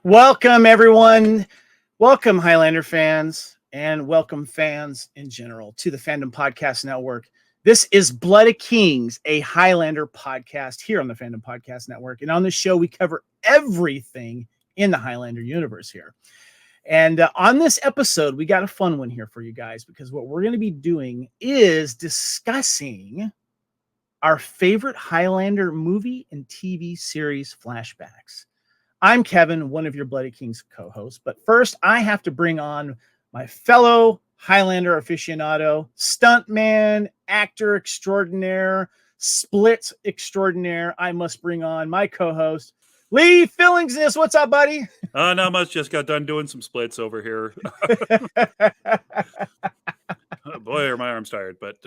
Welcome, everyone. Welcome, Highlander fans, and welcome fans in general to the Fandom Podcast Network. This is Blood of Kings, a Highlander podcast here on the Fandom Podcast Network. And on this show, we cover everything in the Highlander universe here. And on this episode, we got a fun one here for you guys, because what we're going to be doing is discussing our favorite Highlander movie and TV series flashbacks. I'm Kevin, one of your Bloody Kings co-hosts. But first, I have to bring on my fellow Highlander aficionado, stuntman, actor extraordinaire, split extraordinaire. I must bring on my co-host, Lee Fillingsness. What's up, buddy? Not much. Just got done doing some splits over here. Oh, boy, are my arms tired, but...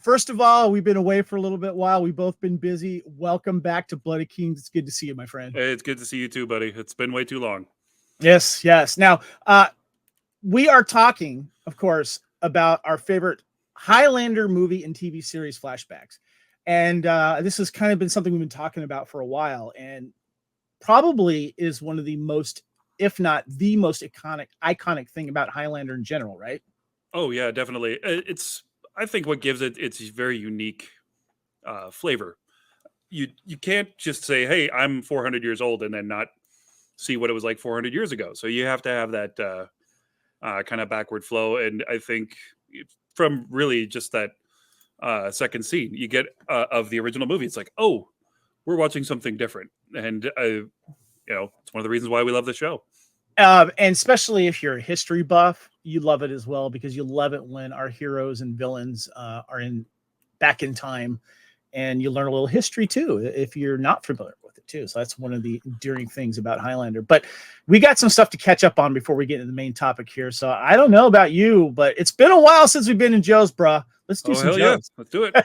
First of all, we've been away for a little bit while. We've both been busy. Welcome back to Bloody Kings. It's good to see you, my friend. Hey, it's good to see you too, buddy. It's been way too long. Yes. Now, we are talking, of course, about our favorite Highlander movie and TV series flashbacks. And this has kind of been something we've been talking about for a while, and probably is one of the most, if not the most iconic thing about Highlander in general, right? Oh, yeah, definitely. I think what gives it its very unique flavor. You can't just say, hey, I'm 400 years old, and then not see what it was like 400 years ago. So you have to have that kind of backward flow. And I think from really just that second scene you get of the original movie, it's like, oh, we're watching something different. And, it's one of the reasons why we love the show. And especially if you're a history buff, you love it as well, because you love it when our heroes and villains are back in time, and you learn a little history too, if you're not familiar with it too. So that's one of the endearing things about Highlander. But we got some stuff to catch up on before we get into the main topic here. So I don't know about you, but it's been a while since we've been in Joe's, bruh. Let's do some Joe's. Yeah. Let's do it.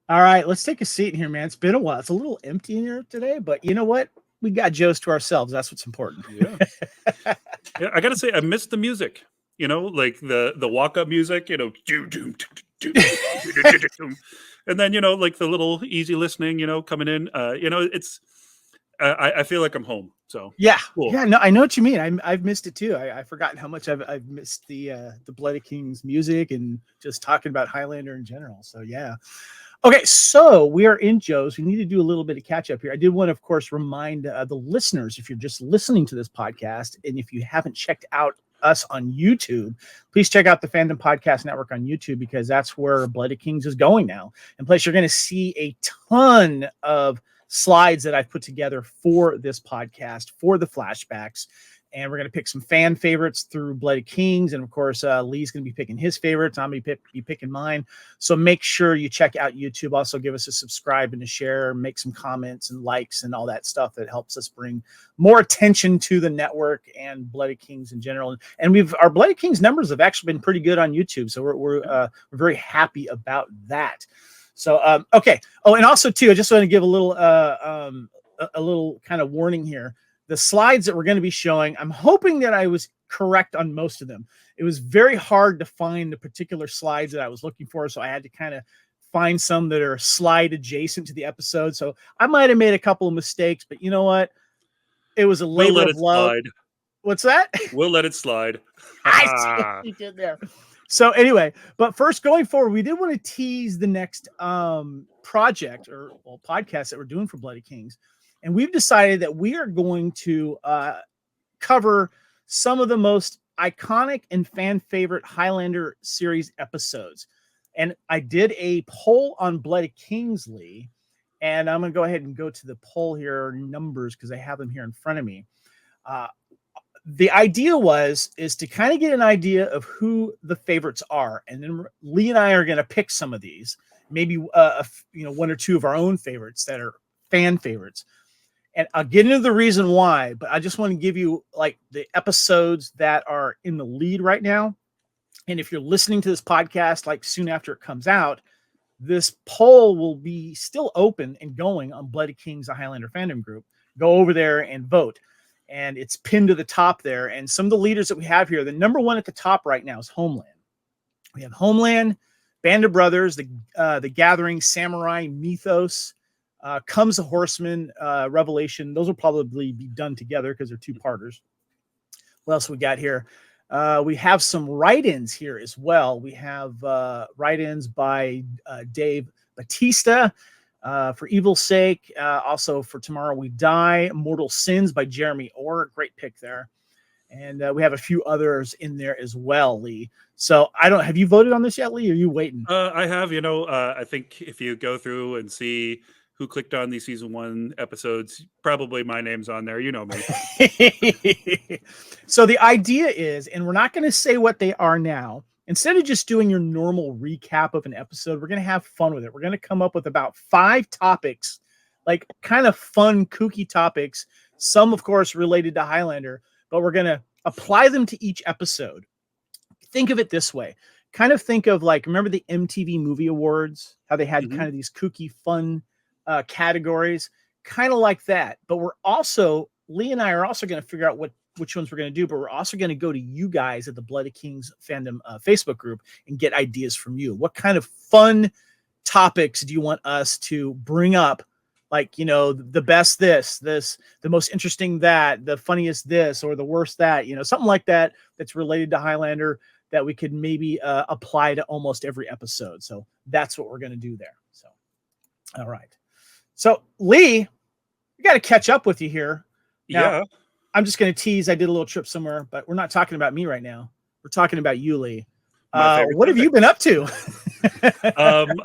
All right, let's take a seat in here, man. It's been a while. It's a little empty in here today, but you know what? We got Joe's to ourselves. That's what's important. Yeah. Yeah, I gotta say, I missed the music. Like the walk-up music, and then like the little easy listening, coming in. It's I feel like I'm home. So yeah, cool. Yeah, no, I know what you mean. I've missed it too. I've forgotten how much I've missed the Bloody Kings music and just talking about Highlander in general. So yeah. Okay, so we are in Joe's. We need to do a little bit of catch up here. I did want to, of course, remind the listeners, if you're just listening to this podcast, and if you haven't checked out us on YouTube, please check out the Fandom Podcast Network on YouTube, because that's where Blood of Kings is going now. And plus, you're going to see a ton of slides that I've put together for this podcast, for the flashbacks. And we're going to pick some fan favorites through Blood of Kings. And of course, Lee's going to be picking his favorites. I'm going to be picking mine. So make sure you check out YouTube. Also give us a subscribe and a share, make some comments and likes and all that stuff that helps us bring more attention to the network and Blood of Kings in general. And our Blood of Kings numbers have actually been pretty good on YouTube. So we're very happy about that. So, okay. Oh, and also too, I just want to give a little kind of warning here. The slides that we're going to be showing, I'm hoping that I was correct on most of them. It was very hard to find the particular slides that I was looking for, so I had to kind of find some that are slide adjacent to the episode. So I might have made a couple of mistakes, but you know what? It was a labor of love. Slide. What's that? We'll let it slide. I see what you did there. So anyway, but first, going forward, we did want to tease the next project or podcast that we're doing for Bloody Kings. And we've decided that we are going to cover some of the most iconic and fan favorite Highlander series episodes. And I did a poll on Blood of Kings, Lee, and I'm going to go ahead and go to the poll here, numbers, because I have them here in front of me. The idea is to kind of get an idea of who the favorites are. And then Lee and I are going to pick some of these, maybe one or two of our own favorites that are fan favorites. And I'll get into the reason why, but I just want to give you like the episodes that are in the lead right now. And if you're listening to this podcast, like soon after it comes out, This poll will be still open and going on Bloody Kings, the Highlander fandom group. Go over there and vote. And it's pinned to the top there. And some of the leaders that we have here, the number one at the top right now is Homeland. We have Homeland, Band of Brothers, the Gathering, Samurai, Mythos, Comes a Horseman, Revelation. Those will probably be done together because they're two-parters. What else we got here? We have some write-ins here as well. We have write-ins by Dave Batista for Evil's Sake. Also for Tomorrow We Die. Mortal Sins by Jeremy Orr. Great pick there. And we have a few others in there as well, Lee. So have you voted on this yet, Lee? Or are you waiting? I have, I think if you go through and see who clicked on these season 1 episodes, probably my name's on there. You know me. So the idea is, and we're not going to say what they are now, instead of just doing your normal recap of an episode, we're going to have fun with it. We're going to come up with about 5 topics, like kind of fun, kooky topics. Some, of course, related to Highlander, but we're going to apply them to each episode. Think of it this way. Kind of think of like, remember the MTV Movie Awards? How they had kind of these kooky, fun categories, kind of like that. But Lee and I are also going to figure out which ones we're going to do, but we're also going to go to you guys at the Bloody Kings Fandom Facebook group and get ideas from you. What kind of fun topics do you want us to bring up? Like, the best this, the most interesting that, the funniest this, or the worst that, something like that that's related to Highlander that we could maybe apply to almost every episode. So that's what we're going to do there. So, all right. So, Lee, we got to catch up with you here. Now, Yeah. I'm just going to tease. I did a little trip somewhere, but we're not talking about me right now. We're talking about you, Lee. What have you been up to?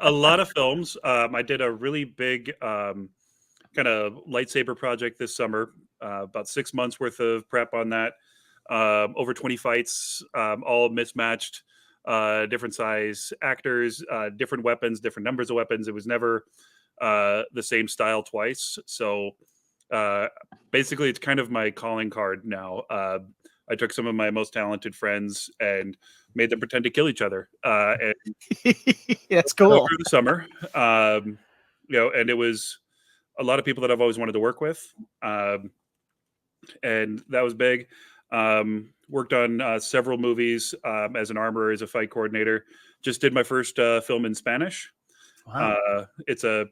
A lot of films. I did a really big kind of lightsaber project this summer. About 6 months worth of prep on that. Over 20 fights, all mismatched, different size actors, different weapons, different numbers of weapons. It was never the same style twice. So basically, it's kind of my calling card now. I took some of my most talented friends and made them pretend to kill each other. And that's cool. Over the summer, and it was a lot of people that I've always wanted to work with, and that was big. Worked on several movies as an armorer, as a fight coordinator. Just did my first film in Spanish. Wow. It's a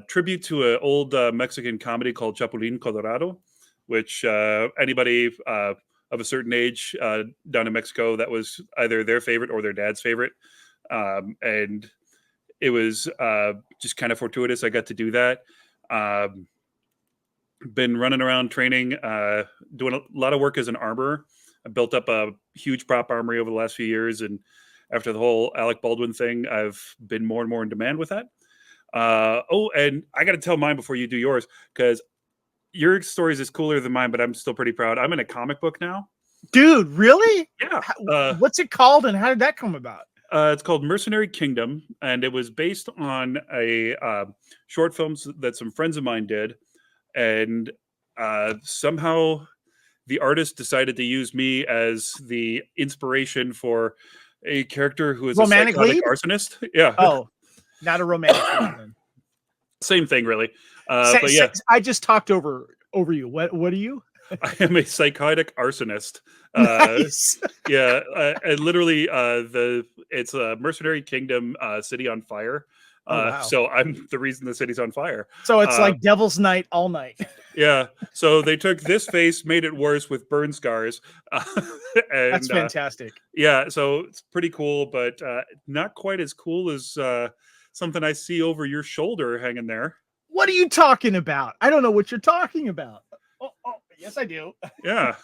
tribute to an old Mexican comedy called Chapulín Colorado, which anybody of a certain age down in Mexico, that was either their favorite or their dad's favorite. And it was just kind of fortuitous I got to do that. Been running around training, doing a lot of work as an armorer. I built up a huge prop armory over the last few years, and after the whole Alec Baldwin thing, I've been more and more in demand with that. And I got to tell mine before you do yours, because your stories is cooler than mine, but I'm still pretty proud. I'm in a comic book now. Dude, really? Yeah. What's it called, and how did that come about? It's called Mercenary Kingdom, and it was based on a short films that some friends of mine did, and somehow the artist decided to use me as the inspiration for a character who is romantic a psychotic lead? arsonist. Yeah. Oh, not a romantic lead. Same thing, really. But yeah, I just talked over you. What are you? I am a psychotic arsonist. Nice. Yeah, and literally, it's a Mercenary Kingdom, city on fire. Wow. So I'm the reason the city's on fire. So it's like Devil's Night all night. Yeah. So they took this face, made it worse with burn scars. And, that's fantastic. Yeah. So it's pretty cool, but not quite as cool as something I see over your shoulder hanging there. What are you talking about? I don't know what you're talking about. Oh yes, I do. Yeah.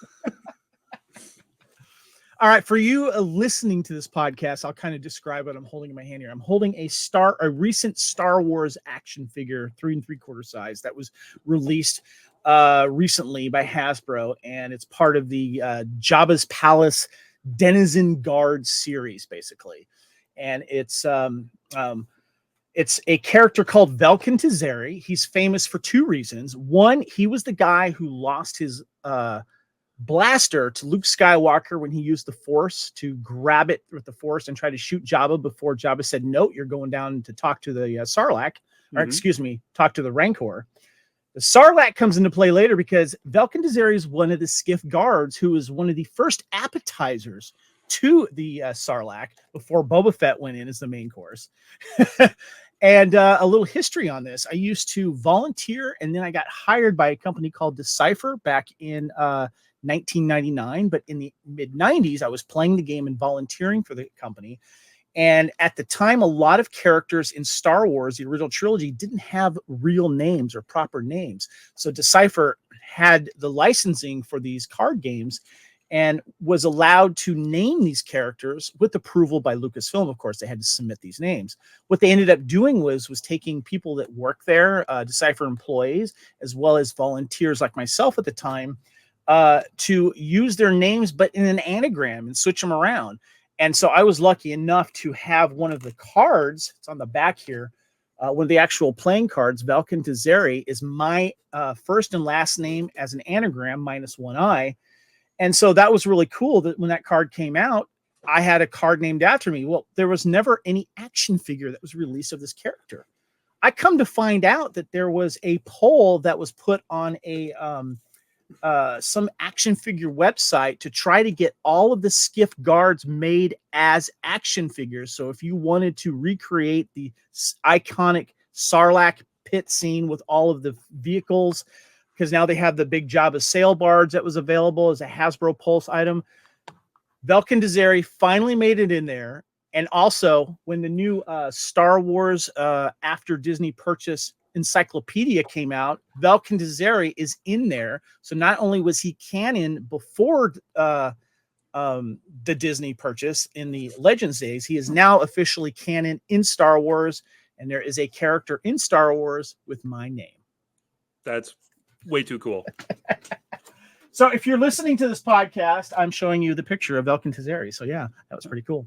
All right, for you listening to this podcast, I'll kind of describe what I'm holding in my hand here. I'm holding a recent Star Wars action figure, 3 3/4 size, that was released recently by Hasbro, and it's part of the Jabba's Palace Denizen Guard series, basically. And it's a character called Velkin Tazeri. He's famous for 2 reasons. One, he was the guy who lost his blaster to Luke Skywalker when he used the Force to grab it with the Force and try to shoot Jabba before Jabba said, no, you're going down to talk to the Sarlacc, or excuse me, talk to the Rancor. The Sarlacc comes into play later because Velkin Dezeri is one of the Skiff guards who was one of the first appetizers to the Sarlacc before Boba Fett went in as the main course. And a little history on this. I used to volunteer, and then I got hired by a company called Decipher back in 1999. But in the mid-90s, I was playing the game and volunteering for the company. And at the time, a lot of characters in Star Wars, the original trilogy, didn't have real names or proper names. So Decipher had the licensing for these card games and was allowed to name these characters with approval by Lucasfilm. Of course, they had to submit these names. What they ended up doing was taking people that work there, Decipher employees, as well as volunteers like myself at the time, to use their names, but in an anagram and switch them around. And so I was lucky enough to have one of the cards, it's on the back here, one of the actual playing cards, Velkin Dezeri, is my first and last name as an anagram minus one I. And so that was really cool that when that card came out, I had a card named after me. Well, there was never any action figure that was released of this character. I come to find out that there was a poll that was put on a some action figure website to try to get all of the Skiff guards made as action figures. So if you wanted to recreate the iconic Sarlacc pit scene with all of the vehicles, because now they have the big Jabba sail barge that was available as a Hasbro Pulse item. Velkin Dezeri finally made it in there. And also, when the new Star Wars after Disney purchase encyclopedia came out, Velkin Dezeri is in there. So not only was he canon before the Disney purchase in the Legends days, he is now officially canon in Star Wars. And there is a character in Star Wars with my name. That's way too cool. So if you're listening to this podcast, I'm showing you the picture of Velkin Dezeri. So yeah, that was pretty cool.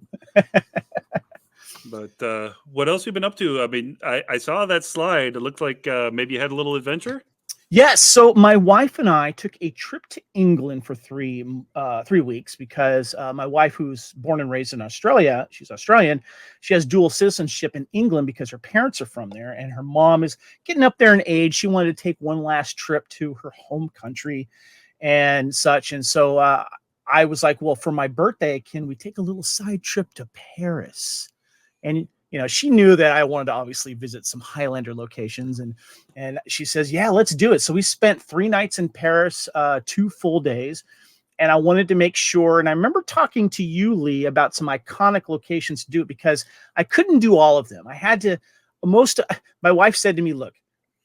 But what else have you been up to? I mean, I saw that slide. It looked like maybe you had a little adventure. Yes. So my wife and I took a trip to England for 3 weeks because my wife, who's born and raised in Australia, she's Australian. She has dual citizenship in England because her parents are from there, and her mom is getting up there in age. She wanted to take one last trip to her home country and such. And so I was like, well, for my birthday, can we take a little side trip to Paris? And she knew that I wanted to obviously visit some Highlander locations, and she says, yeah, let's do it. So we spent 3 nights in Paris, 2 full days. And I wanted to make sure, and I remember talking to you, Lee, about some iconic locations to do it because I couldn't do all of them. I had to, my wife said to me, look,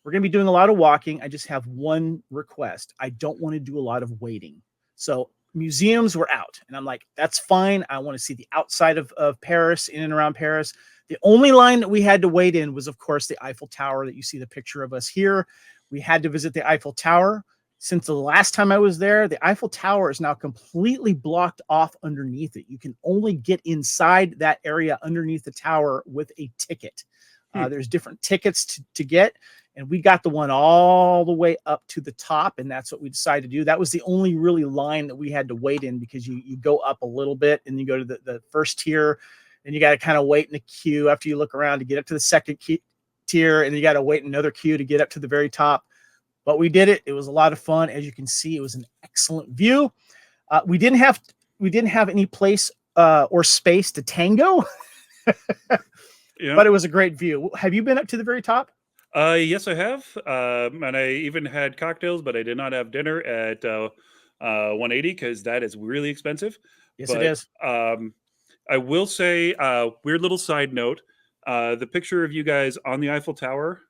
we're going to be doing a lot of walking. I just have one request. I don't want to do a lot of waiting. So museums were out. And I'm like, that's fine. I want to see the outside of Paris, in and around Paris. The only line that we had to wait in was, of course, the Eiffel Tower that you see the picture of us here. We had to visit the Eiffel Tower. Since the last time I was there, the Eiffel Tower is now completely blocked off underneath it. You can only get inside that area underneath the tower with a ticket. There's different tickets to get. And we got the one all the way up to the top, and that's what we decided to do. That was the only really line that we had to wait in because you go up a little bit and you go to the first tier, and you got to kind of wait in a queue after you look around to get up to the second tier, and you got to wait in another queue to get up to the very top. But we did it. It was a lot of fun. As you can see, it was an excellent view. We didn't have any place or space to tango, but it was a great view. Have you been up to the very top? Yes, I have. And I even had cocktails, but I did not have dinner at 180 because that is really expensive. Yes, it is. I will say, weird little side note, the picture of you guys on the Eiffel Tower,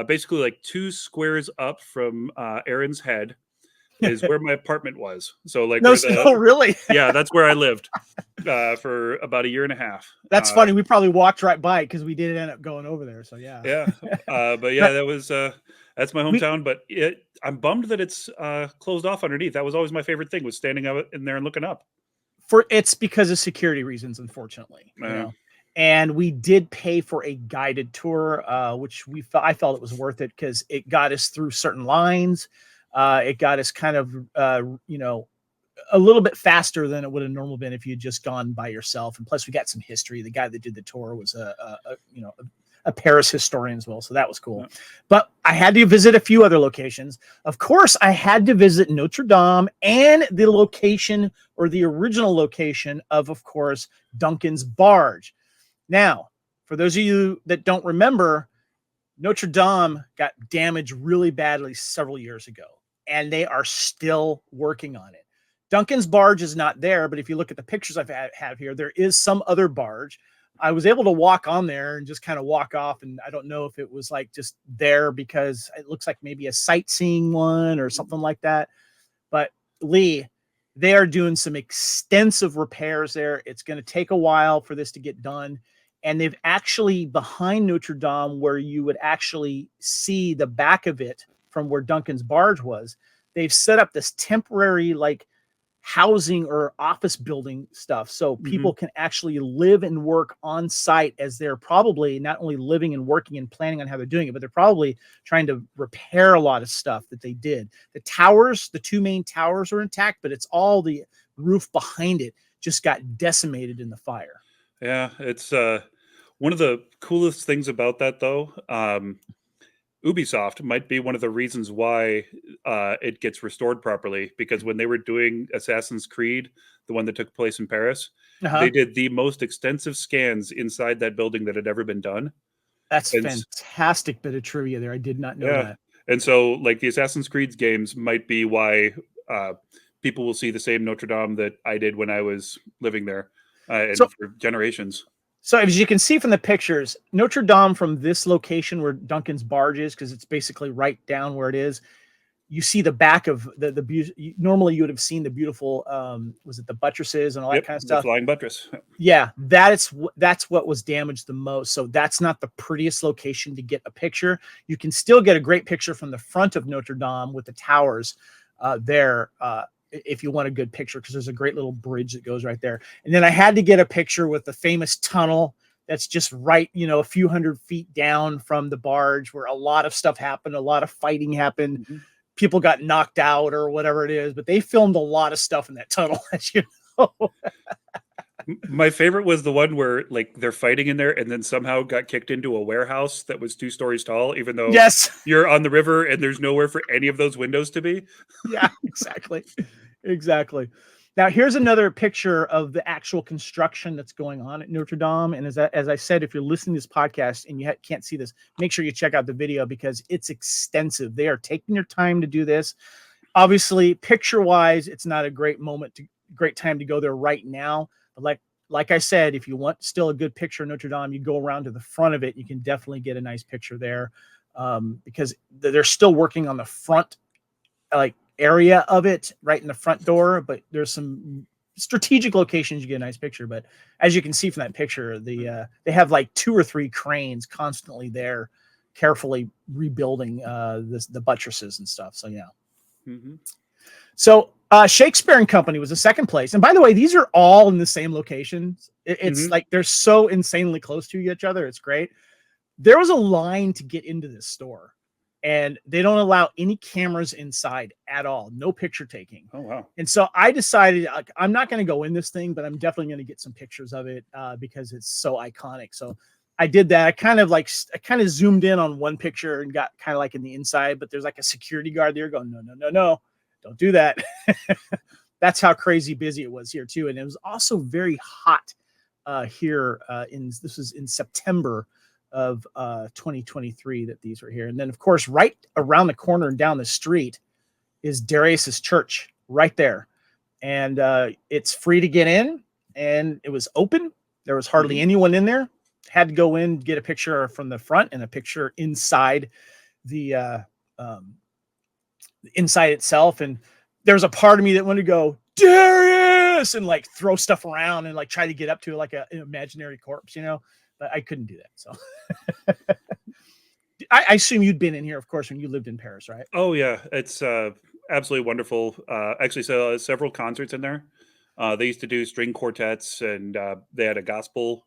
basically like 2 squares up from Aaron's head is where my apartment was. So like, really? Yeah, that's where I lived for about 1.5 years. That's funny. We probably walked right by it because we did end up going over there. So yeah. Yeah. But yeah, that's my hometown. But I'm bummed that it's closed off underneath. That was always my favorite thing, was standing out in there and looking up. It's because of security reasons, unfortunately. And we did pay for a guided tour, which I felt it was worth it because it got us through certain lines. It got us kind of, a little bit faster than it would have normally been if you had just gone by yourself. And plus, we got some history. The guy that did the tour was a Paris historian as well, so that was cool. Yeah. But I had to visit a few other locations. Of course, I had to visit Notre Dame and the location, or the original location of course, Duncan's barge. Now, for those of you that don't remember, Notre Dame got damaged really badly several years ago, and they are still working on it. Duncan's barge is not there, but if you look at the pictures I have here, there is some other barge. I was able to walk on there and just kind of walk off, and I don't know if it was like just there because it looks like maybe a sightseeing one or something like that. But Lee, they are doing some extensive repairs there. It's going to take a while for this to get done. And they've actually, behind Notre Dame, where you would actually see the back of it from where Duncan's barge was, they've set up this temporary like housing or office building stuff. So people can actually live and work on site, as they're probably not only living and working and planning on how they're doing it, but they're probably trying to repair a lot of stuff that they did. The towers, the two main towers are intact, but it's all the roof behind it just got decimated in the fire. Yeah, it's one of the coolest things about that, though. Ubisoft might be one of the reasons why it gets restored properly, because when they were doing Assassin's Creed, the one that took place in Paris, they did the most extensive scans inside that building that had ever been done. That's fantastic bit of trivia there. I did not know that. And so, like, the Assassin's Creed games might be why people will see the same Notre Dame that I did when I was living there, and for generations. So as you can see from the pictures, Notre Dame, from this location where Duncan's barge is, because it's basically right down where it is, you see the back of the normally you would have seen the beautiful, was it the buttresses and all that kind of stuff? The flying buttress. Yeah, that's what was damaged the most. So that's not the prettiest location to get a picture. You can still get a great picture from the front of Notre Dame with the towers there, if you want a good picture, because there's a great little bridge that goes right there. And then I had to get a picture with the famous tunnel that's just right, a few hundred feet down from the barge, where a lot of stuff happened. A lot of fighting happened. People got knocked out or whatever it is, but they filmed a lot of stuff in that tunnel, as you know. My favorite was the one where, like, they're fighting in there and then somehow got kicked into a warehouse that was 2 stories tall, even though you're on the river and there's nowhere for any of those windows to be. Yeah, exactly. Exactly. Now, here's another picture of the actual construction that's going on at Notre Dame. And as I said, if you're listening to this podcast and you can't see this, make sure you check out the video, because it's extensive. They are taking their time to do this. Obviously, picture-wise, it's not a great time to go there right now. But like I said, if you want still a good picture of Notre Dame, you go around to the front of it. You can definitely get a nice picture there, because they're still working on the front, area of it, right in the front door. But there's some strategic locations you get a nice picture. But as you can see from that picture, they have like 2 or 3 cranes constantly there, carefully rebuilding the buttresses and stuff. So yeah. So Shakespeare and Company was the second place. And by the way, these are all in the same location. It's like they're so insanely close to each other. It's great. There was a line to get into this store, and they don't allow any cameras inside at all. No picture taking. Oh, wow. And so I decided, I'm not going to go in this thing, but I'm definitely going to get some pictures of it because it's so iconic. So I did that. I kind of zoomed in on one picture and got kind of like in the inside, but there's like a security guard there going, no, don't do that. That's how crazy busy it was here too. And it was also very hot here this was in September of 2023 that these were here. And then of course, right around the corner and down the street is Darius's church right there. And it's free to get in, and it was open. There was hardly anyone in there. Had to go in, get a picture from the front and a picture inside the inside itself. And there's a part of me that wanted to go, Darius, and like throw stuff around and like try to get up to like an imaginary corpse, but I couldn't do that. So I assume you'd been in here, of course, when you lived in Paris, right? Oh yeah. It's absolutely wonderful. Actually, so several concerts in there. They used to do string quartets, and they had a gospel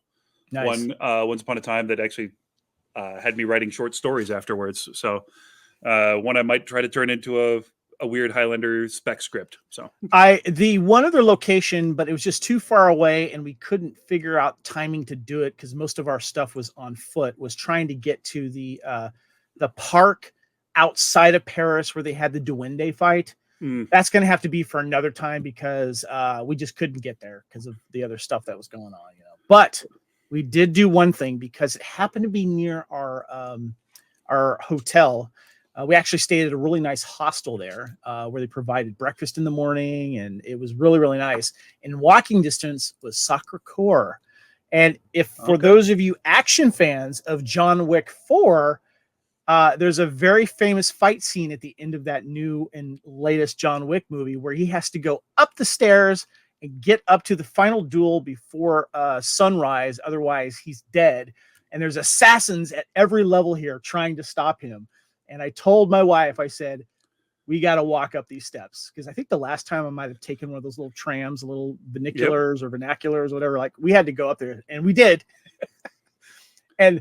one once upon a time that actually had me writing short stories afterwards. So one I might try to turn into a weird Highlander spec script. So the one other location, but it was just too far away and we couldn't figure out timing to do it because most of our stuff was on foot, was trying to get to the park outside of Paris where they had the Duende fight. That's going to have to be for another time because we just couldn't get there because of the other stuff that was going on, you know. But we did do one thing because it happened to be near our hotel. We actually stayed at a really nice hostel there where they provided breakfast in the morning, and it was really, really nice. In walking distance was Sacré-Cœur. And if for those of you action fans of John Wick 4, there's a very famous fight scene at the end of that new and latest John Wick movie where he has to go up the stairs and get up to the final duel before sunrise. Otherwise, he's dead. And there's assassins at every level here trying to stop him. And I told my wife, I said, we got to walk up these steps. Because I think the last time I might have taken one of those little trams, little vernaculars or vernaculars, whatever. Like, we had to go up there. And we did. And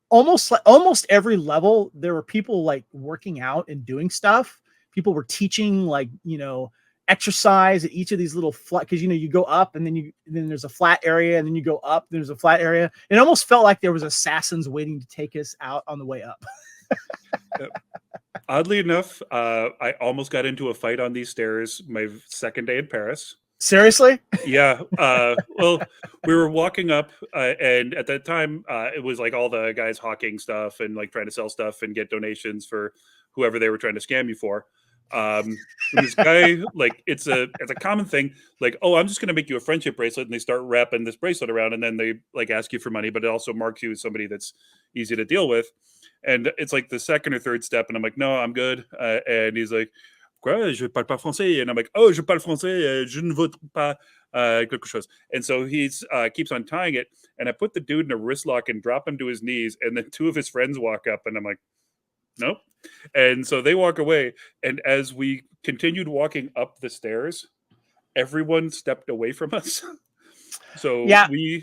almost every level, there were people like working out and doing stuff. People were teaching, like, you know, exercise at each of these little flat, because, you know, you go up and then there's a flat area, and then you go up, there's a flat area. It almost felt like there was assassins waiting to take us out on the way up. Oddly enough, I almost got into a fight on these stairs my second day in Paris. Seriously? Yeah. Well, we were walking up, and at that time, it was like all the guys hawking stuff and like trying to sell stuff and get donations for whoever they were trying to scam you for. This guy, like, it's a common thing, like, oh, I'm just gonna make you a friendship bracelet, and they start wrapping this bracelet around, and then they like ask you for money, but it also marks you as somebody that's easy to deal with. And it's like the second or third step, and I'm like, no, I'm good. And he's like, quoi, je parle pas français, and I'm like, oh, je parle français, je ne veux pas quelque chose. And so he's keeps untying it, and I put the dude in a wrist lock and drop him to his knees, and then two of his friends walk up, and I'm like, nope. And so they walk away, and as we continued walking up the stairs, everyone stepped away from us. So yeah, we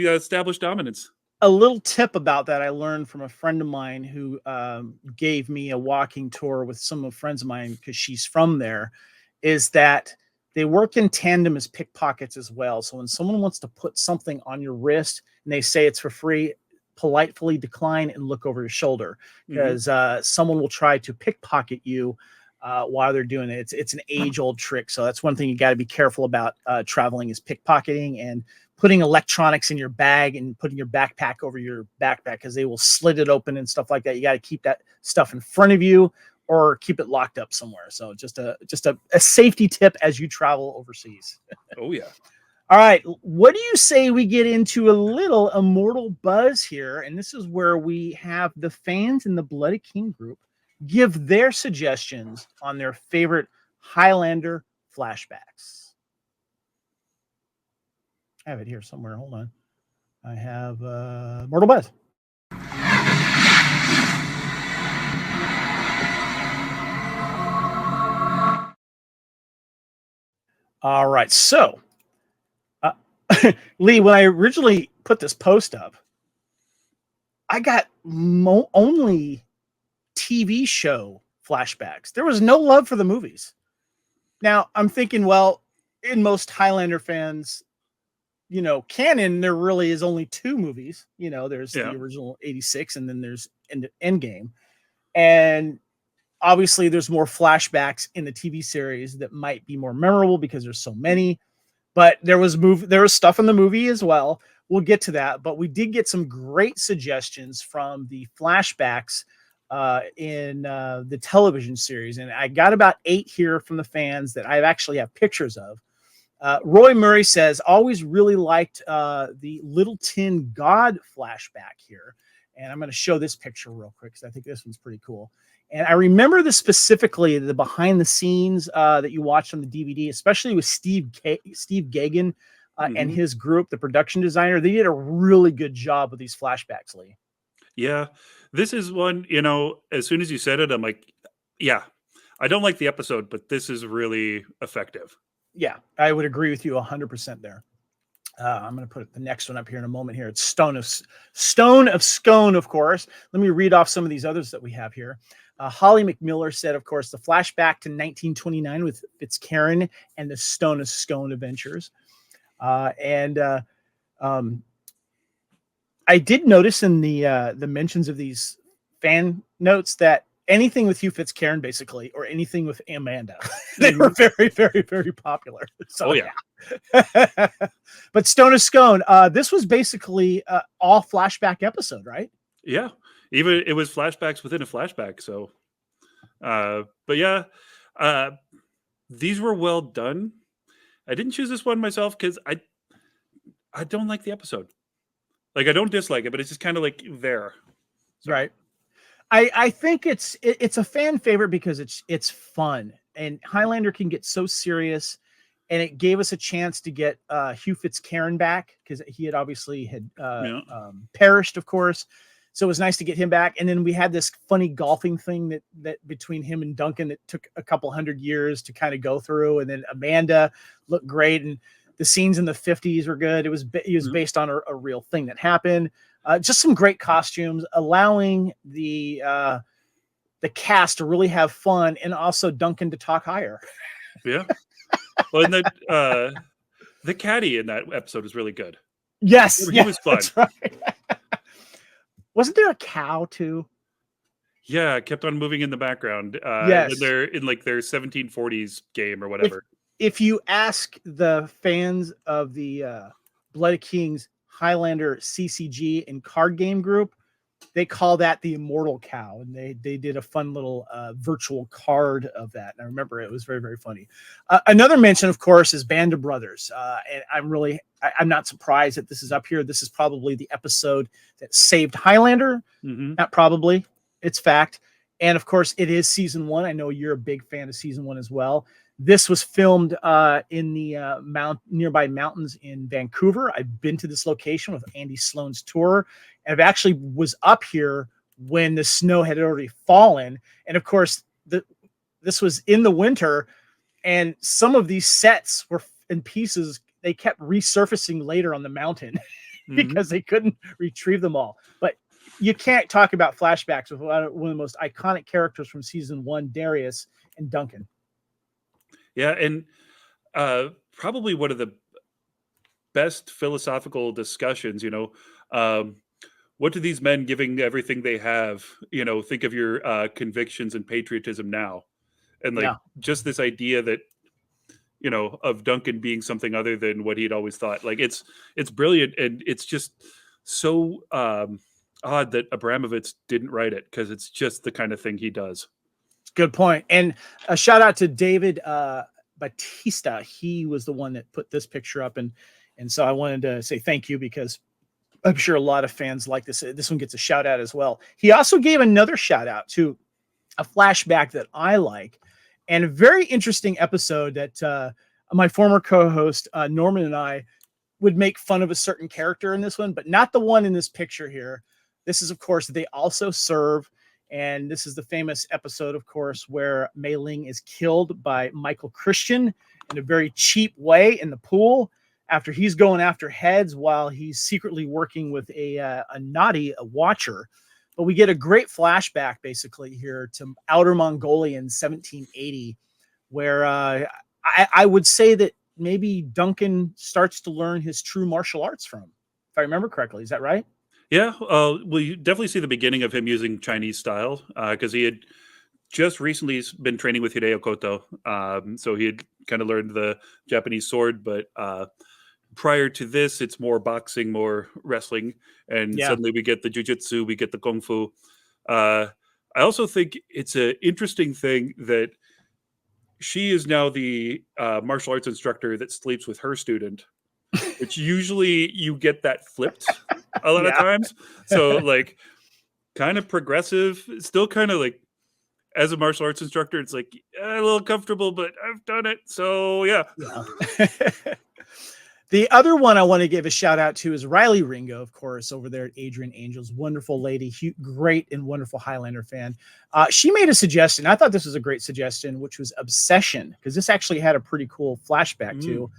established dominance. A little tip about that I learned from a friend of mine who gave me a walking tour with some of friends of mine because she's from there, is that they work in tandem as pickpockets as well. So when someone wants to put something on your wrist and they say it's for free, politely decline and look over your shoulder, because someone will try to pickpocket you while they're doing it. It's an age-old trick. So that's one thing you got to be careful about traveling, is pickpocketing and putting electronics in your bag and putting your backpack over your backpack, because they will slit it open and stuff like that. You got to keep that stuff in front of you or keep it locked up somewhere. So just a safety tip as you travel overseas. Oh yeah. All right, what do you say we get into a little Immortal Buzz here? And this is where we have the fans in the Bloody King group give their suggestions on their favorite Highlander flashbacks. I have it here somewhere. Hold on. I have Immortal Buzz. All right, so Lee, when I originally put this post up, I got only TV show flashbacks. There was no love for the movies. Now, I'm thinking, well, in most Highlander fans, you know, canon, there really is only two movies. You know, there's the original 86, and then there's Endgame. And obviously, there's more flashbacks in the TV series that might be more memorable because there's so many. But there was stuff in the movie as well. We'll get to that. But we did get some great suggestions from the flashbacks in the television series. And I got about 8 here from the fans that I actually have pictures of. Roy Murray says, always really liked the Little Tin God flashback here. And I'm going to show this picture real quick because I think this one's pretty cool. And I remember this specifically, the behind the scenes that you watched on the DVD, especially with Steve Gagan and his group, the production designer. They did a really good job with these flashbacks, Lee. Yeah, this is one, you know, as soon as you said it, I'm like, yeah, I don't like the episode, but this is really effective. Yeah, I would agree with you 100% there. I'm going to put the next one up here in a moment here. It's Stone of Scone, of course. Let me read off some of these others that we have here. Holly McMiller said, of course, the flashback to 1929 with Fitzcairn and the Stone of Scone adventures. I did notice in the mentions of these fan notes that anything with Hugh Fitzcairn, basically, or anything with Amanda, they were very, very, very popular. So, yeah. But Stone of Scone, this was basically all flashback episode, right? Yeah, even it was flashbacks within a flashback. So, but yeah, these were well done. I didn't choose this one myself because I don't like the episode. Like, I don't dislike it, but it's just kind of like there. So. Right. I think it's a fan favorite because it's fun, and Highlander can get so serious, and it gave us a chance to get Hugh Fitzcairn back because he had obviously perished, of course. So it was nice to get him back. And then we had this funny golfing thing that between him and Duncan that took a couple hundred years to kind of go through. And then Amanda looked great, and the scenes in the 50s were good. It was based on a real thing that happened. Just some great costumes, allowing the cast to really have fun, and also Duncan to talk higher. Yeah. Well, and the caddy in that episode was really good. Yes, he was fun. That's right. Wasn't there a cow too? Yeah, it kept on moving in the background. Yes, they're in like their 1740s game or whatever. If you ask the fans of the Blood Kings Highlander CCG and card game group, they call that the Immortal Cow, and they did a fun little virtual card of that. And I remember it was very, very funny. Another mention, of course, is Band of Brothers, and I'm not surprised that this is up here. This is probably the episode that saved Highlander. Not probably, it's fact. And of course, it is season 1. I know you're a big fan of season 1 as well. This was filmed in the nearby mountains in Vancouver. I've been to this location with Andy Sloan's tour, and I've actually was up here when the snow had already fallen. And of course, this was in the winter, and some of these sets were in pieces. They kept resurfacing later on the mountain because they couldn't retrieve them all. But you can't talk about flashbacks with one of the most iconic characters from season 1, Darius and Duncan. Yeah, and probably one of the best philosophical discussions, what do these men, giving everything they have, think of your convictions and patriotism now? And just this idea that, of Duncan being something other than what he'd always thought. Like, it's brilliant, and it's just so odd that Abramovich didn't write it, because it's just the kind of thing he does. Good point. And a shout out to David Batista. He was the one that put this picture up. And so I wanted to say thank you, because I'm sure a lot of fans like this. This one gets a shout out as well. He also gave another shout out to a flashback that I like, and a very interesting episode that my former co-host Norman and I would make fun of a certain character in this one, but not the one in this picture here. This is, of course, They Also Serve. And this is the famous episode, of course, where Mei Ling is killed by Michael Christian in a very cheap way in the pool after he's going after heads while he's secretly working with a watcher. But we get a great flashback basically here to Outer Mongolia in 1780, where I would say that maybe Duncan starts to learn his true martial arts from, if I remember correctly. Is that right? Yeah, well, you definitely see the beginning of him using Chinese style, because he had just recently been training with Hideo Koto. So he had kind of learned the Japanese sword, but prior to this, it's more boxing, more wrestling, and suddenly we get the jiu-jitsu, we get the kung fu. I also think it's an interesting thing that she is now the martial arts instructor that sleeps with her student, which usually you get that flipped a lot of times. So like, kind of progressive, still kind of like, as a martial arts instructor, it's like a little comfortable, but I've done it. So yeah. The other one I want to give a shout out to is Riley Ringo, of course, over there at Adrian Angels. Wonderful lady, great and wonderful Highlander fan. She made a suggestion. I thought this was a great suggestion, which was Obsession, because this actually had a pretty cool flashback too.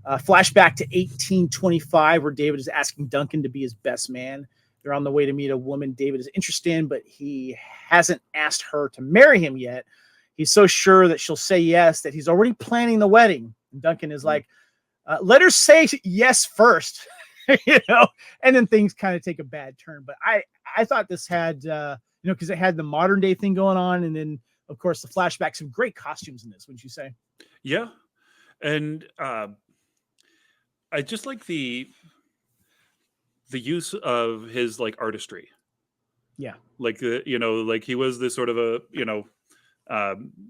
Flashback to 1825, where David is asking Duncan to be his best man. They're on the way to meet a woman David is interested in, but he hasn't asked her to marry him yet. He's so sure that she'll say yes that he's already planning the wedding. And Duncan is like, let her say yes first, and then things kind of take a bad turn. But I thought this had, because it had the modern day thing going on. And then, of course, the flashbacks, some great costumes in this, wouldn't you say? Yeah. And I just like the use of his like artistry. Yeah. Like like he was this sort of a,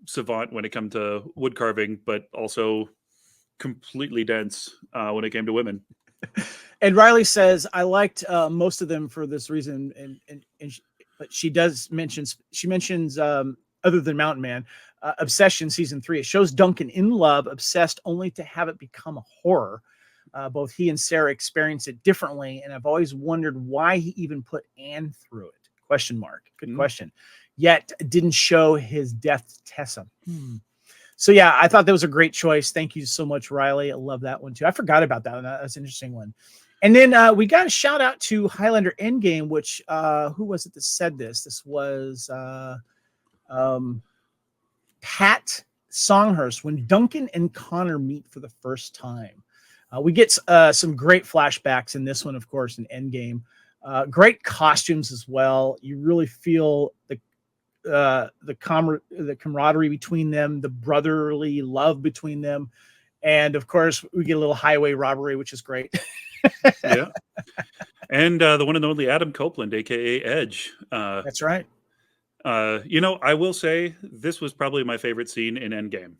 savant when it came to wood carving, but also completely dense when it came to women. And Riley says, I liked most of them for this reason. But she mentions other than Mountain Man, Obsession season 3. It shows Duncan in love, obsessed only to have it become a horror. Both he and Sarah experience it differently, and I've always wondered why he even put Anne through it. Question mark. Good question. Yet didn't show his death to Tessa. So yeah, I thought that was a great choice. Thank you so much, Riley. I love that one too. I forgot about that one. That's an interesting one. And then we got a shout out to Highlander Endgame, which who was it that said this? This was Pat Songhurst when Duncan and Connor meet for the first time. We get some great flashbacks in this one, of course, in Endgame. Great costumes as well. You really feel the camaraderie between them, the brotherly love between them, and of course, we get a little highway robbery, which is great. Yeah, and the one and only Adam Copeland, aka Edge. That's right. I will say this was probably my favorite scene in Endgame.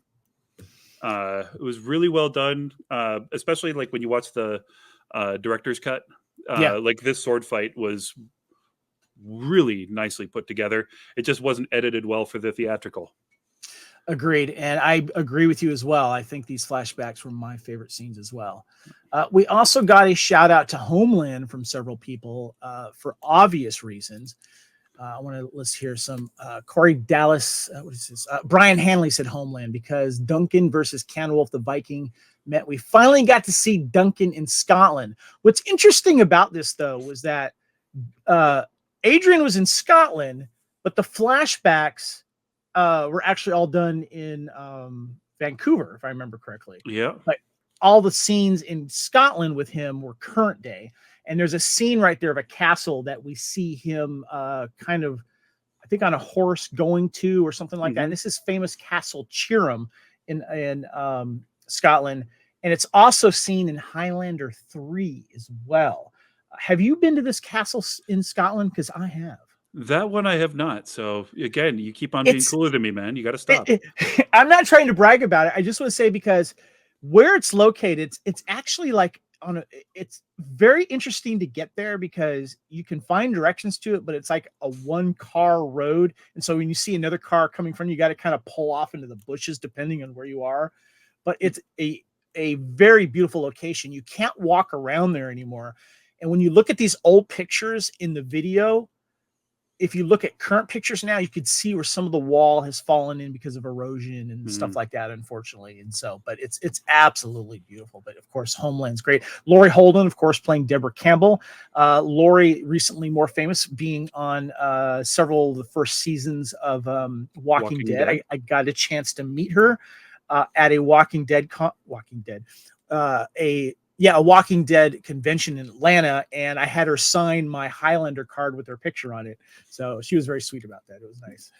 It was really well done, especially like when you watch the director's cut. Like this sword fight was really nicely put together. It just wasn't edited well for the theatrical. Agreed. And I agree with you as well. I think these flashbacks were my favorite scenes as well. We also got a shout out to Homeland from several people for obvious reasons. I want to list here some. Corey Dallas, what is this? Brian Hanley said Homeland because Duncan versus Canwolf the Viking meant we finally got to see Duncan in Scotland. What's interesting about this, though, was that Adrian was in Scotland, but the flashbacks were actually all done in Vancouver, if I remember correctly. Yeah. But all the scenes in Scotland with him were current day. And there's a scene right there of a castle that we see him kind of, I think, on a horse going to or something like that. And this is famous Castle Cheerham in Scotland. And it's also seen in Highlander 3 as well. Have you been to this castle in Scotland? Because I have. That one I have not. So again, you keep on being cooler than me, man. You got to stop. I'm not trying to brag about it. I just want to say because where it's located, it's actually like it's very interesting to get there because you can find directions to it, but it's like a 1-car road. And so when you see another car coming from you, got to kind of pull off into the bushes depending on where you are. But it's a very beautiful location. You can't walk around there anymore. And when you look at these old pictures in the video, if you look at current pictures now, you could see where some of the wall has fallen in because of erosion and stuff like that, unfortunately. And so, but it's absolutely beautiful. But of course, Homeland's great. Laurie Holden, of course, playing Deborah Campbell. Laurie, recently more famous, being on several of the first seasons of Walking Dead. I got a chance to meet her at a Walking Dead convention in Atlanta, and I had her sign my Highlander card with her picture on it. So she was very sweet about that. It was nice.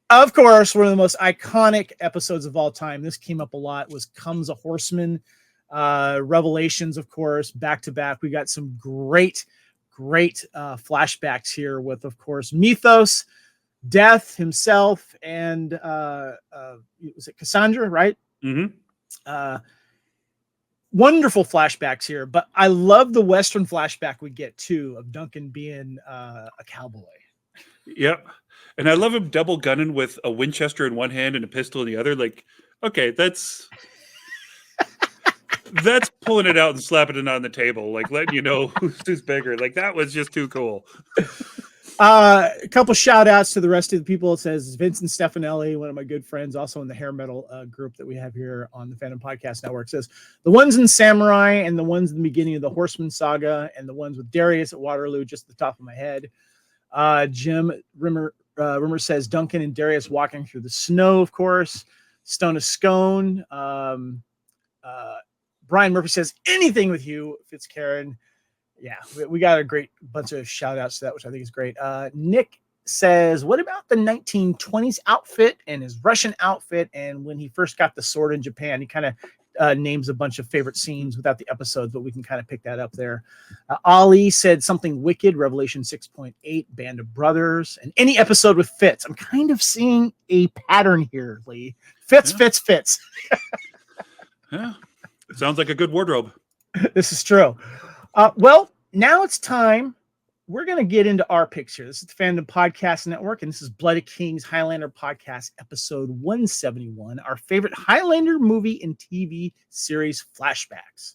Of course, one of the most iconic episodes of all time, this came up a lot, was Comes a Horseman. Revelations, of course, back to back. We got some great flashbacks here with, of course, Mythos, Death himself, and was it Cassandra, right? Wonderful flashbacks here, but I love the Western flashback we get too of Duncan being a cowboy. Yep. And I love him double gunning with a Winchester in one hand and a pistol in the other. Like, okay, that's pulling it out and slapping it on the table, like letting you know who's bigger. Like that was just too cool. A couple shout outs to the rest of the people. It says Vincent Stefanelli, one of my good friends, also in the hair metal group that we have here on the Fandom Podcast Network, says the ones in Samurai and the ones in the beginning of the Horseman saga and the ones with Darius at Waterloo, just at the top of my head. Jim Rimmer says Duncan and Darius walking through the snow, of course. Stone of Scone. Brian Murphy says anything with you, Fitzkaren. Yeah, we got a great bunch of shout outs to that, which I think is great. Nick says, what about the 1920s outfit and his Russian outfit? And when he first got the sword in Japan, he kind of names a bunch of favorite scenes without the episodes, but we can kind of pick that up there. Ali said something wicked, Revelation 6.8, Band of Brothers, and any episode with Fitz. I'm kind of seeing a pattern here, Lee. Fitz. Yeah, sounds like a good wardrobe. This is true. Well, now it's time. We're going to get into our picks here. This is the Fandom Podcast Network, and this is Bloody Kings Highlander Podcast, episode 171, our favorite Highlander movie and TV series, Flashbacks.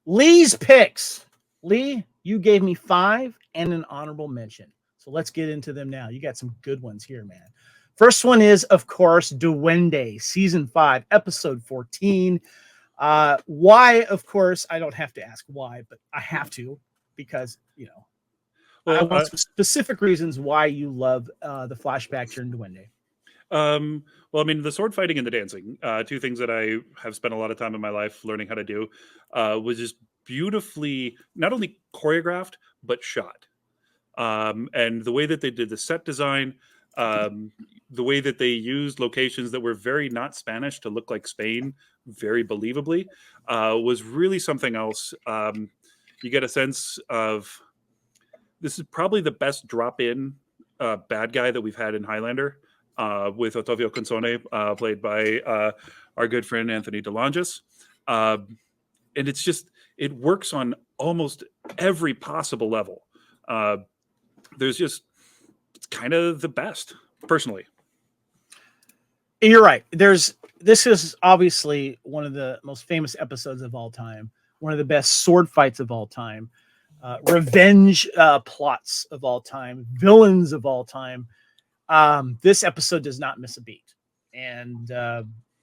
Lee's picks. Lee, you gave me 5 and an honorable mention. So let's get into them now. You got some good ones here, man. First one is, of course, Duende, season 5, episode 14. Why, of course, I don't have to ask why, but I have to, because, I want specific reasons why you love the flashback during Duende. Well, I mean, the sword fighting and the dancing, 2 things that I have spent a lot of time in my life learning how to do, was just beautifully, not only choreographed, but shot. And the way that they did the set design, the way that they used locations that were very not Spanish to look like Spain, very believably, was really something else. You get a sense of this is probably the best drop-in bad guy that we've had in Highlander, with Ottavio Consone, played by our good friend Anthony DeLongis. And it works on almost every possible level. It's kind of the best, personally. You're right. This is obviously one of the most famous episodes of all time, one of the best sword fights of all time, revenge plots of all time, villains of all time. This episode does not miss a beat, and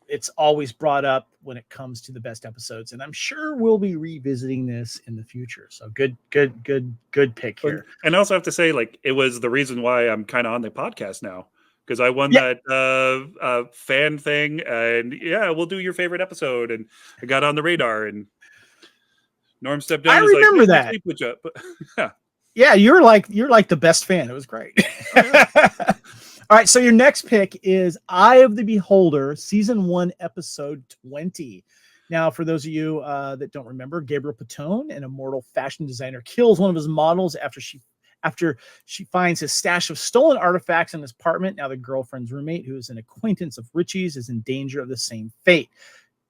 it's always brought up when it comes to the best episodes. And I'm sure we'll be revisiting this in the future. So good pick here. And I also have to say, it was the reason why I'm kind of on the podcast now. Because I won that fan thing, and we'll do your favorite episode, and I got on the radar, and Norm stepped in. I remember that. Yeah, you're like the best fan. It was great. All right, so your next pick is Eye of the Beholder, season 1, episode 20. Now, for those of you that don't remember, Gabriel Patone, an immortal fashion designer, kills one of his models after she finds his stash of stolen artifacts in his apartment. Now the girlfriend's roommate, who is an acquaintance of Richie's, is in danger of the same fate.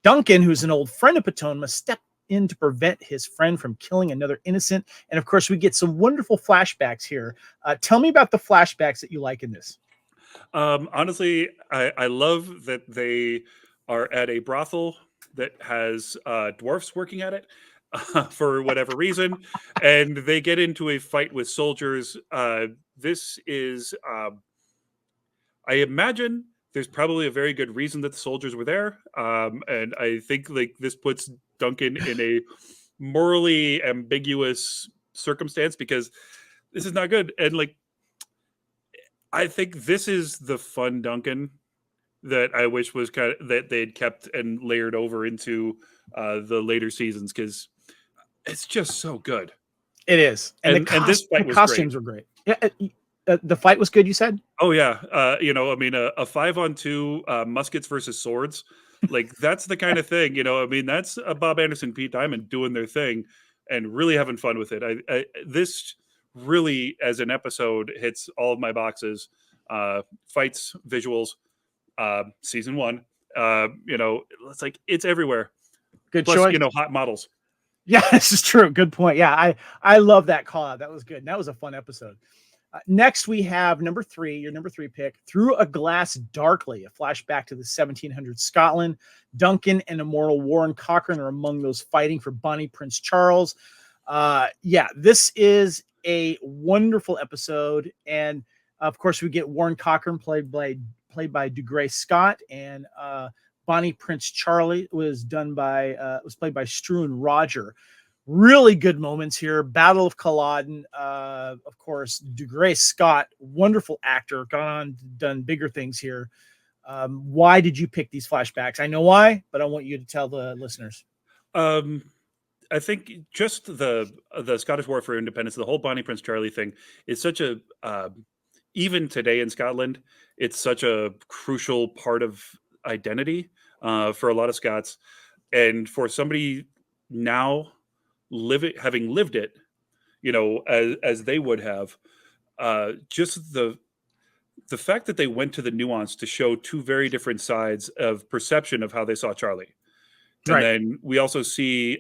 Duncan, who's an old friend of Patone, must step in to prevent his friend from killing another innocent. And of course, we get some wonderful flashbacks here. Tell me about the flashbacks that you like in this. Honestly, I love that they are at a brothel that has dwarfs working at it. For whatever reason, and they get into a fight with soldiers. This is, I imagine there's probably a very good reason that the soldiers were there, and I think this puts Duncan in a morally ambiguous circumstance, because this is not good. And I think this is the fun Duncan that I wish was that they'd kept and layered over into the later seasons, because it's just so good. It is. And this fight was costumes were great. Yeah. The fight was good, you said? Oh, yeah. A 5-on-2 muskets versus swords. That's the kind of thing, that's a Bob Anderson, Pete Diamond doing their thing and really having fun with it. This really, as an episode, hits all of my boxes. Fights, visuals, season 1. It's everywhere. Good Plus, choice. Hot models. Yeah, this is true. Good point. Yeah, I love that call out. That was good. That was a fun episode. Next, we have number 3, your number 3 pick, Through a Glass Darkly, a flashback to the 1700s Scotland. Duncan and immortal Warren Cochrane are among those fighting for Bonnie Prince Charles. Yeah, this is a wonderful episode, and of course we get Warren Cochran played by DeGray Scott, and Bonnie Prince Charlie was played by Struan Roger. Really good moments here. Battle of Culloden. Of course, DeGray Scott, wonderful actor, gone on done bigger things here. Why did you pick these flashbacks? I know why, but I want you to tell the listeners. I think just the Scottish War for Independence, the whole Bonnie Prince Charlie thing is such a even today in Scotland, it's such a crucial part of identity for a lot of Scots, and for somebody now having lived it, as they would have, just the fact that they went to the nuance to show two very different sides of perception of how they saw Charlie. And Right. then we also see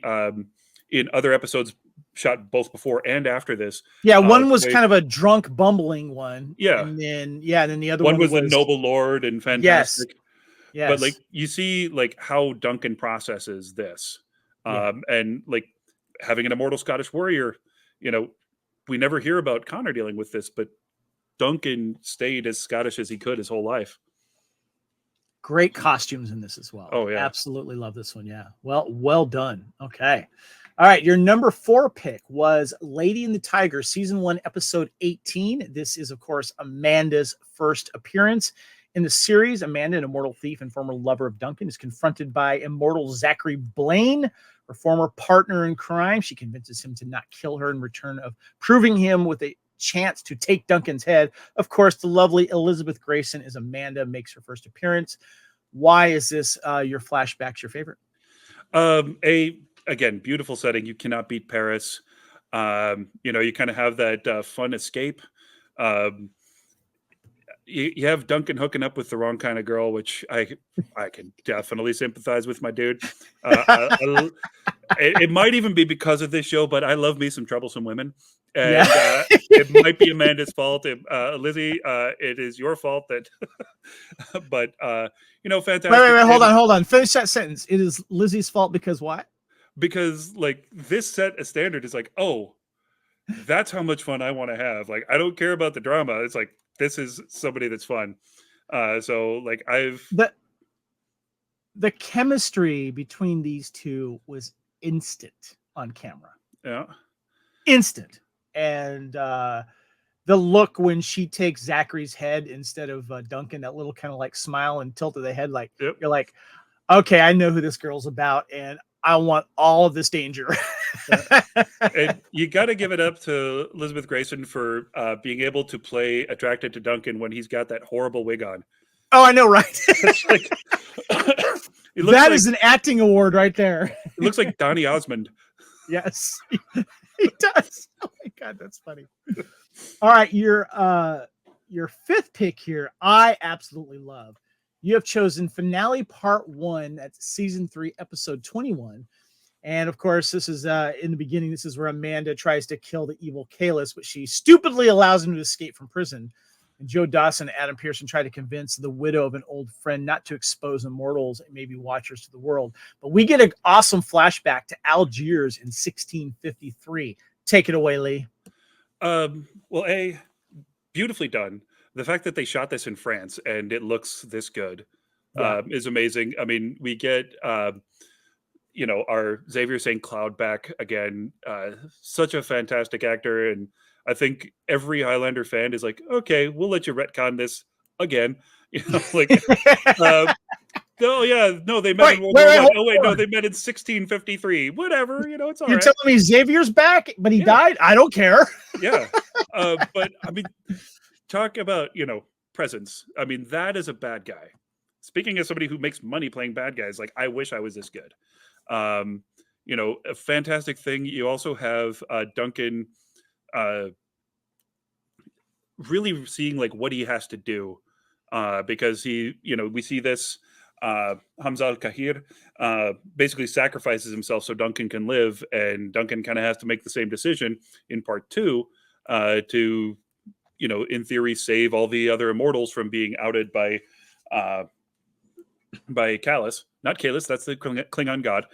in other episodes shot both before and after this. Yeah, one was kind of a drunk, bumbling one. Yeah. And then the other one was the noble lord and fantastic. Yes. But like you see like how Duncan processes this. And like having an immortal Scottish warrior, we never hear about Connor dealing with this, but Duncan stayed as Scottish as he could his whole life. Great costumes in this as well. Oh, yeah. Absolutely love this one. Yeah. Well done. Okay. All right. Your number 4 pick was Lady and the Tiger, season 1, episode 18. This is, of course, Amanda's first appearance in the series. Amanda, an immortal thief and former lover of Duncan, is confronted by immortal Zachary Blaine, her former partner in crime. She convinces him to not kill her in return of proving him with a chance to take Duncan's head. Of course, the lovely Elizabeth Grayson as Amanda makes her first appearance. Why is this your flashbacks your favorite? Again, beautiful setting. You cannot beat Paris. You kind of have that fun escape. You have Duncan hooking up with the wrong kind of girl, which I can definitely sympathize with my dude. It might even be because of this show, but I love me some troublesome women. And it might be Amanda's fault. Lizzie, it is your fault that, but, fantastic. Wait, hold on. Finish that sentence. It is Lizzie's fault because what? Because like this set a standard is like, oh, that's how much fun I want to have. Like, I don't care about the drama. It's like, this is somebody that's fun. So like the chemistry between these two was instant on camera. Yeah. Instant. And the look when she takes Zachary's head instead of Duncan, that little kind of like smile and tilt of the head, like Yep. You're like, okay, I know who this girl's about, and I want all of this danger. And you got to give it up to Elizabeth Grayson for being able to play attracted to Duncan when he's got that horrible wig on. Oh, I know, right? Like, that is an acting award right there. It looks like Donny Osmond. Yes, he does. Oh my God, that's funny. All right, your 5th pick here, I absolutely love. You have chosen finale part 1. That's season 3, episode 21. And of course, this is in the beginning. This is where Amanda tries to kill the evil Kalis, but she stupidly allows him to escape from prison. And Joe Dawson and Adam Pearson try to convince the widow of an old friend not to expose immortals and maybe watchers to the world. But we get an awesome flashback to Algiers in 1653. Take it away, Lee. Well, beautifully done. The fact that they shot this in France and it looks this good is amazing. I mean, we get, our Xavier St. Cloud back again. Such a fantastic actor. And I think every Highlander fan is like, okay, we'll let you retcon this again. Oh yeah, no, they met in World War I. Oh wait, no, they met in 1653. Whatever, it's all right. You're telling me Xavier's back, but he died? I don't care. Yeah, but I mean, talk about presence. I mean, that is a bad guy. Speaking as somebody who makes money playing bad guys, like I wish I was this good. A fantastic thing. You also have Duncan really seeing like what he has to do because we see this Hamza al-Kahir basically sacrifices himself so Duncan can live, and Duncan kind of has to make the same decision in part 2 to in theory save all the other immortals from being outed by Kalis. Not Kalis, that's the Klingon god.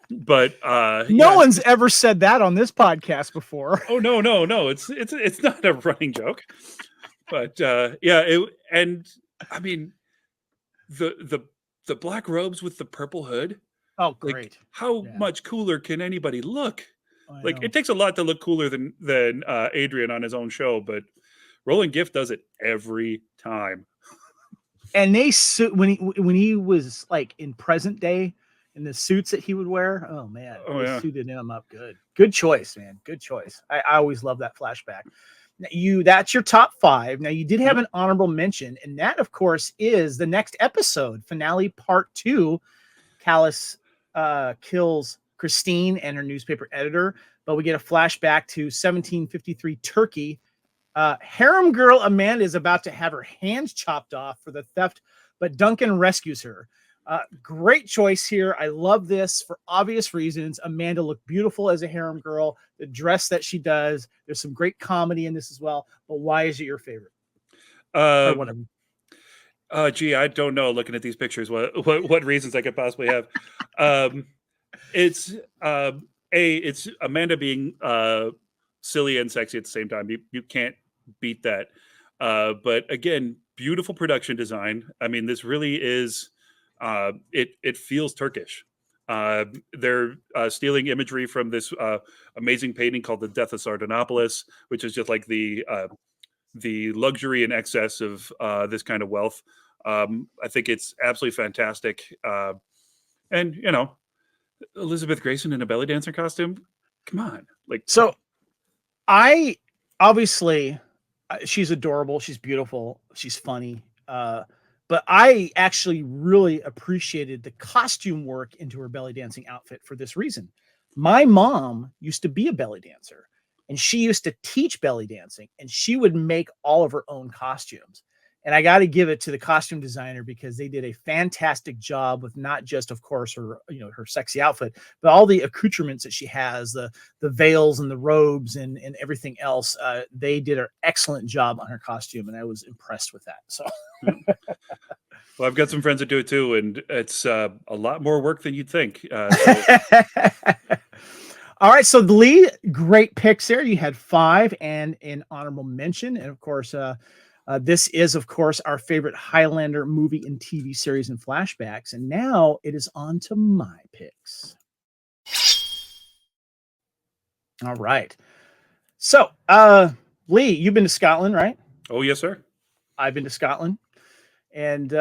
But No one's ever said that on this podcast before. Oh no, it's not a running joke. But and I mean the black robes with the purple hood. Oh, Like, great. how Yeah. much cooler can anybody look? I Like, know. it takes a lot to look cooler than Adrian on his own show, but Roland Gift does it every time. And they when he was like in present day in the suits that he would wear, oh man, Oh they yeah. suited him up good. Good choice, man. Good choice. I always love that flashback. Now, that's your top 5. Now you did have an honorable mention, and that of course is the next episode, finale part 2. Callus kills Christine and her newspaper editor, but we get a flashback to 1753 Turkey. Harem girl Amanda is about to have her hands chopped off for the theft, but Duncan rescues her. Great choice here. I love this for obvious reasons. Amanda looked beautiful as a harem girl. The dress that she does, there's some great comedy in this as well. But why is it your favorite? Or whatever. Gee, I don't know. Looking at these pictures, what reasons I could possibly have. It's it's Amanda being silly and sexy at the same time. You can't beat that. But again, beautiful production design. I mean, this really is. It feels Turkish. They're stealing imagery from this amazing painting called "The Death of Sardanapalus," which is just like the luxury and excess of this kind of wealth. I think it's absolutely fantastic. And Elizabeth Grayson in a belly dancer costume. Come on, like. So, I obviously she's adorable. She's beautiful. She's funny. But I actually really appreciated the costume work into her belly dancing outfit for this reason. My mom used to be a belly dancer, and she used to teach belly dancing, and she would make all of her own costumes. And I got to give it to the costume designer because they did a fantastic job with not just, of course, her her sexy outfit, but all the accoutrements that she has, the veils and the robes and everything else. They did an excellent job on her costume, and I was impressed with that. So. Well, I've got some friends that do it too, and it's a lot more work than you'd think. All right, so Lee, great picks there. You had 5 and an honorable mention, and of course, this is, of course, our favorite Highlander movie and TV series and flashbacks. And now it is on to my picks. All right. So, Lee, you've been to Scotland, right? Oh, yes, sir. I've been to Scotland. And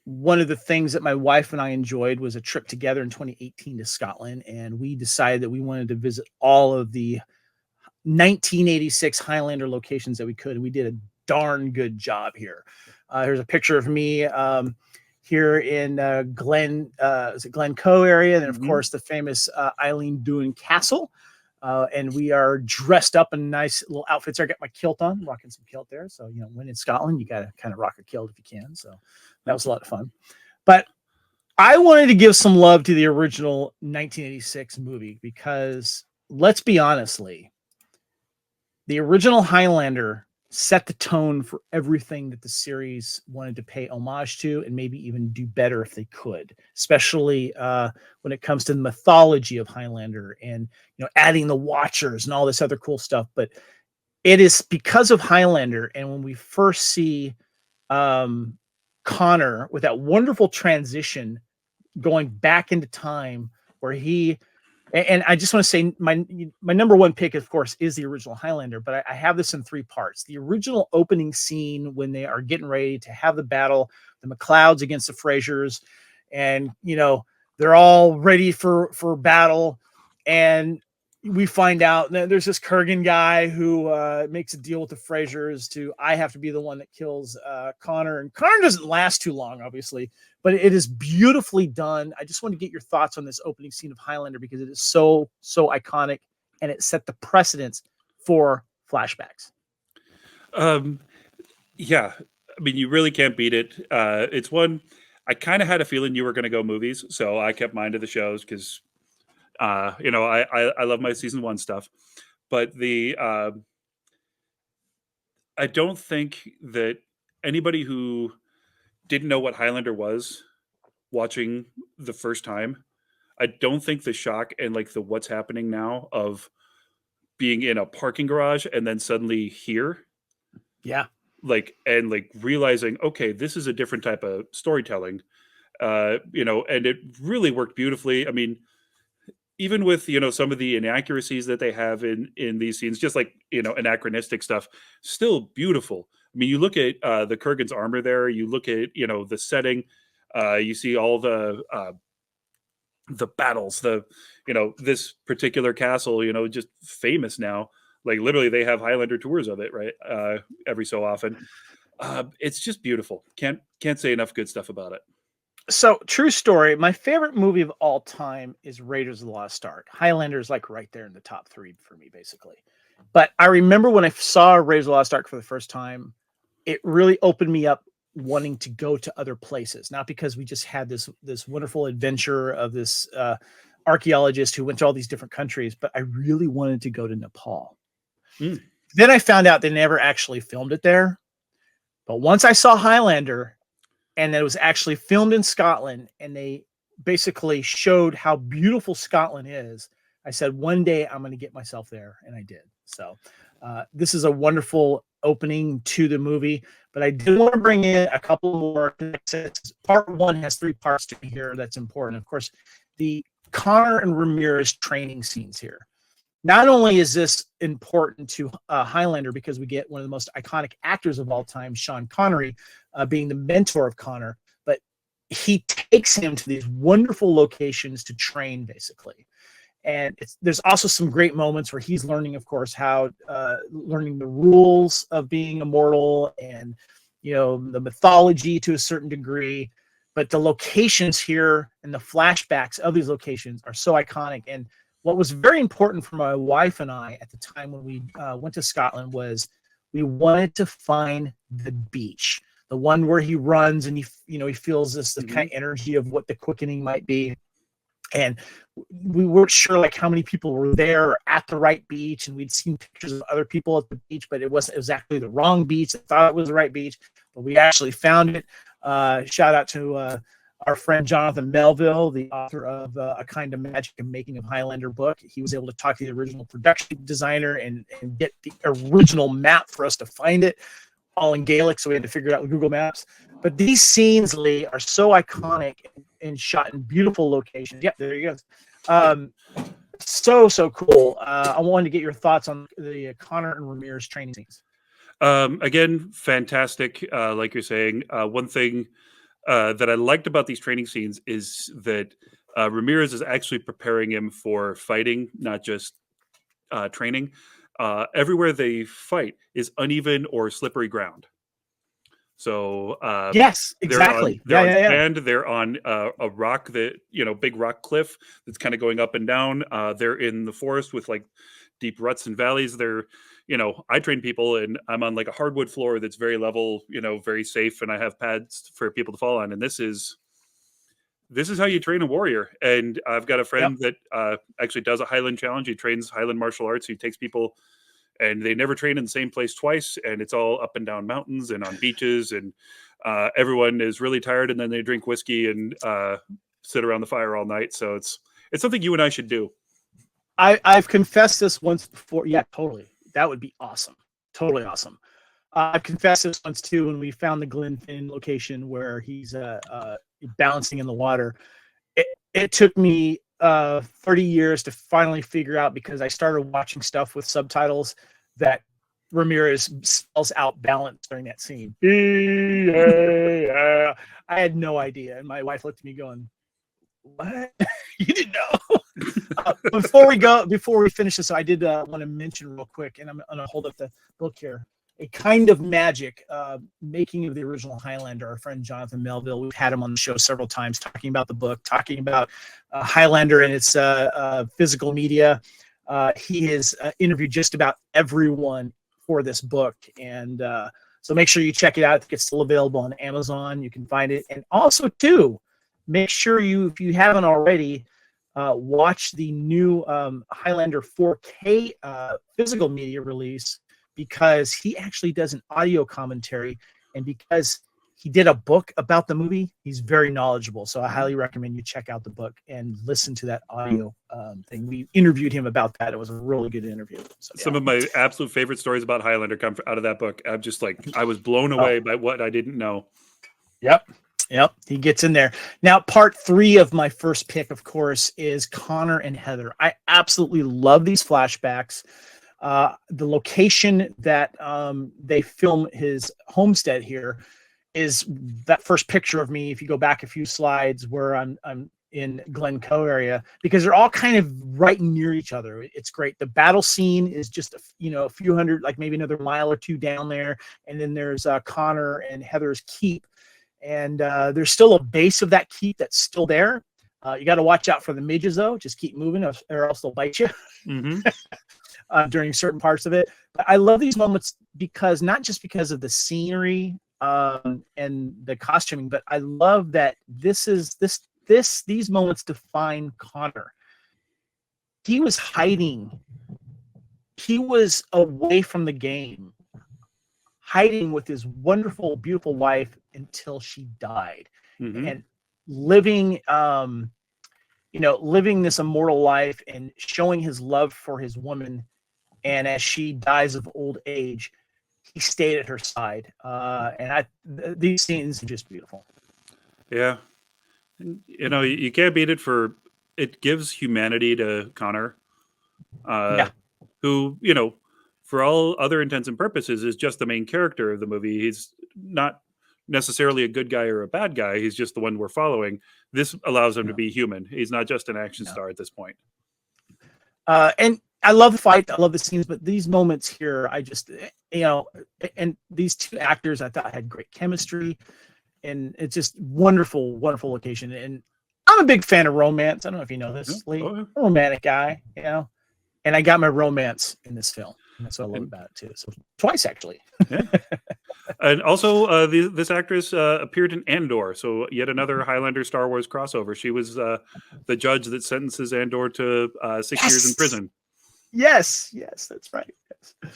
one of the things that my wife and I enjoyed was a trip together in 2018 to Scotland. And we decided that we wanted to visit all of the 1986 Highlander locations that we could. And we did a darn good job here. Here's a picture of me here in Glencoe area. And then, of course, the famous Eileen Doon Castle. And we are dressed up in nice little outfits. I got my kilt on, rocking some kilt there. So, when in Scotland, you got to kind of rock a kilt if you can. So that was a lot of fun. But I wanted to give some love to the original 1986 movie because, let's be honest, Lee, the original Highlander set the tone for everything that the series wanted to pay homage to and maybe even do better if they could, especially when it comes to the mythology of Highlander and adding the Watchers and all this other cool stuff. But it is because of Highlander, and when we first see Connor with that wonderful transition going back into time where he and I just want to say my number one pick, of course, is the original Highlander, but I have this in 3 parts. The original opening scene when they are getting ready to have the battle, the MacLeods against the Frasers, and they're all ready for battle, and we find out that there's this Kurgan guy who makes a deal with the Frasers I have to be the one that kills Connor, and Connor doesn't last too long, obviously, but it is beautifully done. I just want to get your thoughts on this opening scene of Highlander because it is so iconic, and it set the precedence for flashbacks. Yeah, I mean, you really can't beat it. It's one I kind of had a feeling you were going to go movies, so I kept mine to the shows because I love my season 1 stuff. But I don't think that anybody who didn't know what Highlander was watching the first time, I don't think the shock and like the what's happening now of being in a parking garage and then suddenly here, Yeah. like, and like realizing, okay, this is a different type of storytelling, and it really worked beautifully. I mean, even with some of the inaccuracies that they have in these scenes, just like anachronistic stuff, still beautiful. I mean, you look at the Kurgan's armor there, you look at the setting, you see all the battles, this particular castle, just famous now. Like literally, they have Highlander tours of it, right? Every so often. It's just beautiful. Can't say enough good stuff about it. So, true story. My favorite movie of all time is Raiders of the Lost Ark. Highlander is like right there in the top 3 for me, basically. But I remember when I saw Raiders of the Lost Ark for the first time, it really opened me up wanting to go to other places. Not because we just had this wonderful adventure of this archaeologist who went to all these different countries, but I really wanted to go to Nepal. Mm. Then I found out they never actually filmed it there. But once I saw Highlander, and that it was actually filmed in Scotland, and they basically showed how beautiful Scotland is, I said, one day I'm going to get myself there, and I did. So this is a wonderful opening to the movie, but I did want to bring in a couple more. Part 1 has 3 parts to me here that's important. Of course, the Connor and Ramirez training scenes here. Not only is this important to Highlander because we get one of the most iconic actors of all time, Sean Connery, being the mentor of Connor, but he takes him to these wonderful locations to train, basically. And there's also some great moments where he's learning, of course, how learning the rules of being immortal and, the mythology to a certain degree. But the locations here and the flashbacks of these locations are so iconic. And what was very important for my wife and I at the time when we went to Scotland was we wanted to find the beach, the one where he runs and he feels the kind of energy of what the quickening might be. And we weren't sure like how many people were there or at the right beach, and we'd seen pictures of other people at the beach, but it wasn't exactly the wrong beach. I thought it was the right beach, but we actually found it. Shout out to our friend Jonathan Melville, the author of A Kind of Magic and Making of Highlander book. He was able to talk to the original production designer and get the original map for us to find it, all in Gaelic, so we had to figure it out with Google Maps. But these scenes, Lee, are so iconic and shot in beautiful locations. Yeah, there you go. So cool. I wanted to get your thoughts on the Connor and Ramirez training scenes. Again, fantastic. Like you're saying, one thing that I liked about these training scenes is that Ramirez is actually preparing him for fighting, not just training. Everywhere they fight is uneven or slippery ground. So yes, exactly. They're on sand. They're on a rock big rock cliff that's kind of going up and down. They're in the forest with like deep ruts and valleys. They're, I train people and I'm on like a hardwood floor that's very level, very safe, and I have pads for people to fall on. And this is how you train a warrior. And I've got a friend that actually does a Highland challenge. He trains Highland martial arts. He takes people, and they never train in the same place twice. And it's all up and down mountains and on beaches. And everyone is really tired, and then they drink whiskey and sit around the fire all night. So it's something you and I should do. I've confessed this once before. Yeah, totally. That would be awesome. Totally awesome. I've confessed this once too when we found the Glenfinnan location where he's balancing in the water. It took me 30 years to finally figure out, because I started watching stuff with subtitles, that Ramirez spells out balance during that scene. I had no idea. And my wife looked at me going, what? You didn't know? Before we finish this, I did want to mention real quick, and I'm going to hold up the book here. A Kind of Magic, making of the original Highlander. Our friend Jonathan Melville, we've had him on the show several times talking about the book, talking about Highlander and its physical media. He has interviewed just about everyone for this book, and so make sure you check it out. It's still available on Amazon. You can find it. And also, too, make sure if you haven't already, watch the new Highlander 4K physical media release, because he actually does an audio commentary, and because he did a book about the movie. He's very knowledgeable, so I highly recommend you check out the book and listen to that audio thing. We interviewed him about that. It was a really good interview. So, Some of my absolute favorite stories about Highlander come out of that book. I'm just like, I was blown away by what I didn't know. Yep. He gets in there. Now, part 3 of my first pick, of course, is Connor and Heather. I absolutely love these flashbacks. The location that they film his homestead here is that first picture of me. If you go back a few slides, where I'm in Glencoe area, because they're all kind of right near each other. It's great. The battle scene is just a few hundred, like maybe another mile or two down there, and then there's Connor and Heather's keep. And there's still a base of that keep that's still there. You got to watch out for the midges, though. Just keep moving, or else they'll bite you during certain parts of it. But I love these moments because not just because of the scenery and the costuming, but I love that these moments define Connor. He was hiding. He was away from the game, hiding with his wonderful, beautiful wife until she died, and living, living this immortal life and showing his love for his woman. And as she dies of old age, he stayed at her side. These scenes are just beautiful. Yeah. You can't beat it it gives humanity to Connor, who, for all other intents and purposes, is just the main character of the movie. He's not necessarily a good guy or a bad guy. He's just the one we're following. This allows him to be human. He's not just an action star at this point. And I love the fight. I love the scenes, but these moments here, I just, and these two actors, I thought had great chemistry, and it's just wonderful, wonderful location. And I'm a big fan of romance. I don't know if you know this, Lee. I'm a romantic guy, and I got my romance in this film. And that's what I love about it too. So twice, actually. Yeah. And also, this actress appeared in Andor, so yet another Highlander Star Wars crossover. She was the judge that sentences Andor to 6 years in prison. Yes, that's right. Yes.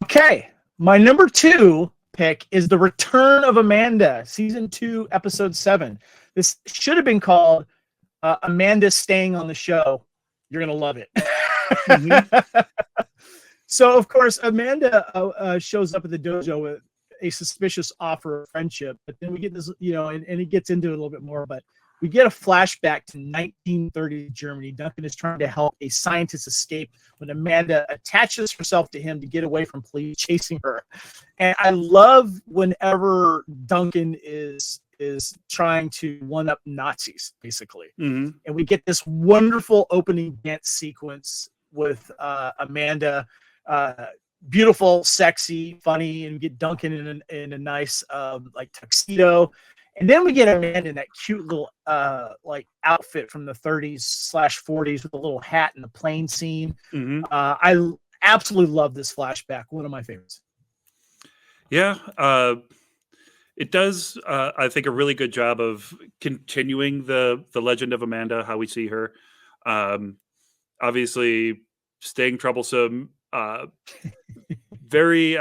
Okay, my number 2 pick is The Return of Amanda, season 2, episode 7. This should have been called Amanda Staying on the Show. You're gonna love it. So, of course, Amanda shows up at the dojo with a suspicious offer of friendship, but then we get this, and it gets into it a little bit more, but we get a flashback to 1930 Germany. Duncan is trying to help a scientist escape when Amanda attaches herself to him to get away from police chasing her. And I love whenever Duncan is trying to one-up Nazis, basically. And we get this wonderful opening dance sequence with Amanda, beautiful, sexy, funny, and we get Duncan in a nice tuxedo. And then we get Amanda in that cute little outfit from the 30s/40s with a little hat and the plane scene. I absolutely love this flashback. One of my favorites. Yeah, it does. I think a really good job of continuing the legend of Amanda, how we see her. Obviously, staying troublesome. Very,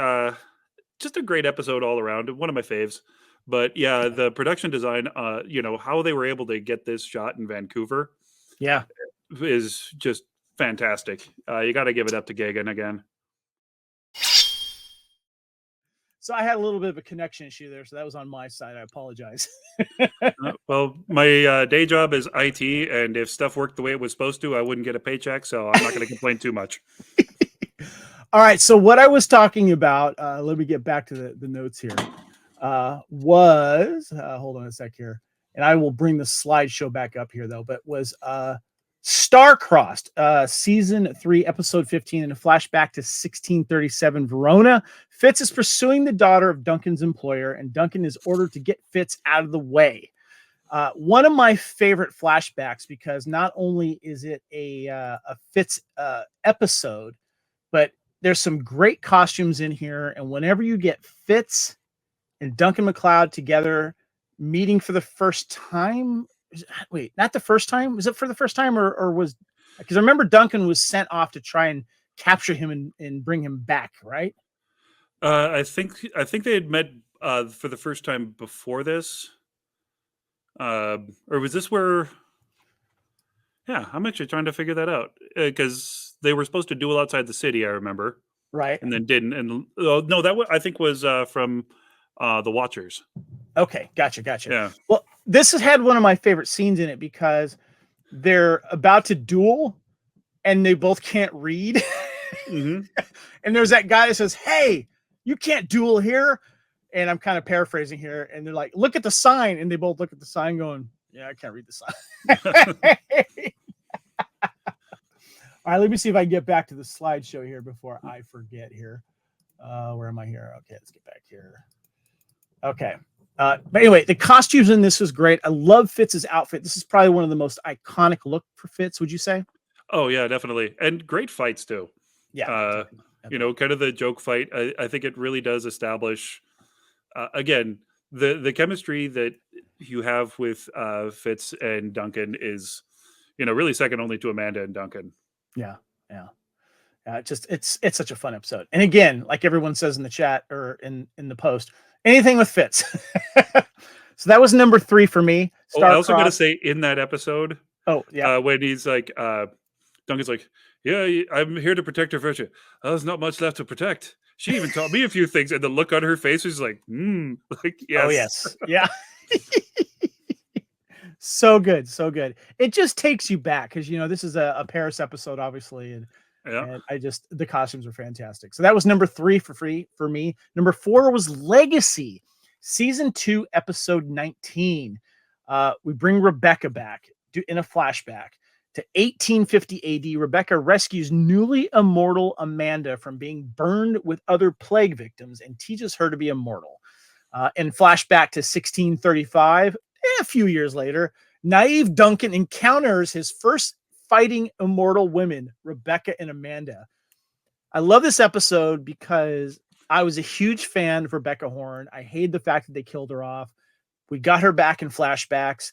just a great episode all around. One of my faves. But yeah, the production design, how they were able to get this shot in Vancouver, is just fantastic. You got to give it up to Gagan again. So I had a little bit of a connection issue there, so that was on my side. I apologize. Well, my day job is IT, and if stuff worked the way it was supposed to, I wouldn't get a paycheck, so I'm not going to complain too much. All right, so what I was talking about, let me get back to the notes here. Hold on a sec here, and I will bring the slideshow back up here though, but was Star-Crossed, season 3, episode 15, and a flashback to 1637 Verona. Fitz is pursuing the daughter of Duncan's employer, and Duncan is ordered to get Fitz out of the way. One of my favorite flashbacks, because not only is it a Fitz episode, but there's some great costumes in here, and whenever you get Fitz and Duncan MacLeod together meeting for the first time. Wait, not the first time. Was it for the first time, or was, because I remember Duncan was sent off to try and capture him and bring him back, right? I think they had met for the first time before this, or was this where? Yeah, I'm actually trying to figure that out because they were supposed to duel outside the city. I remember, Right. and then didn't. And no, I think was from the Watchers. Okay. Gotcha. Yeah. Well, this has had one of my favorite scenes in it because they're about to duel and they both can't read. Mm-hmm. And there's that guy that says, "Hey, you can't duel here." And I'm kind of paraphrasing here. And they're like, "Look at the sign." And they both look at the sign going, "Yeah, I can't read the sign." All right, let me see if I can get back to the slideshow here before I forget here. Where am I here? Okay, let's get back here. Okay. But anyway, the costumes in this was great. I love Fitz's outfit. This is probably one of the most iconic look for Fitz, would you say? Oh yeah, definitely, and great fights too. Yeah. You know, kind of the joke fight. I think it really does establish, again, the chemistry that you have with Fitz and Duncan is, you know, really second only to Amanda and Duncan. Yeah. It's such a fun episode. And again, like everyone says in the chat or in the post, anything with Fitz. So that was number 3 for me. I also got to say in that episode, when he's like, Duncan's like, "Yeah, I'm here to protect her virtue. Oh, there's not much left to protect. She even taught me a few things." And the look on her face was like, like, yes. Oh, yes. Yeah. So good. It just takes you back because, you know, this is a Paris episode, obviously. And the costumes are fantastic. So that was number 3 for me. Number 4 was Legacy, season 2, episode 19. We bring Rebecca back in a flashback to 1850 AD. Rebecca rescues newly immortal Amanda from being burned with other plague victims and teaches her to be immortal. In flashback to 1635, a few years later, naive Duncan encounters his first fighting immortal women, Rebecca and Amanda. I love this episode because I was a huge fan of Rebecca Horn. I hated the fact that they killed her off. We got her back in flashbacks.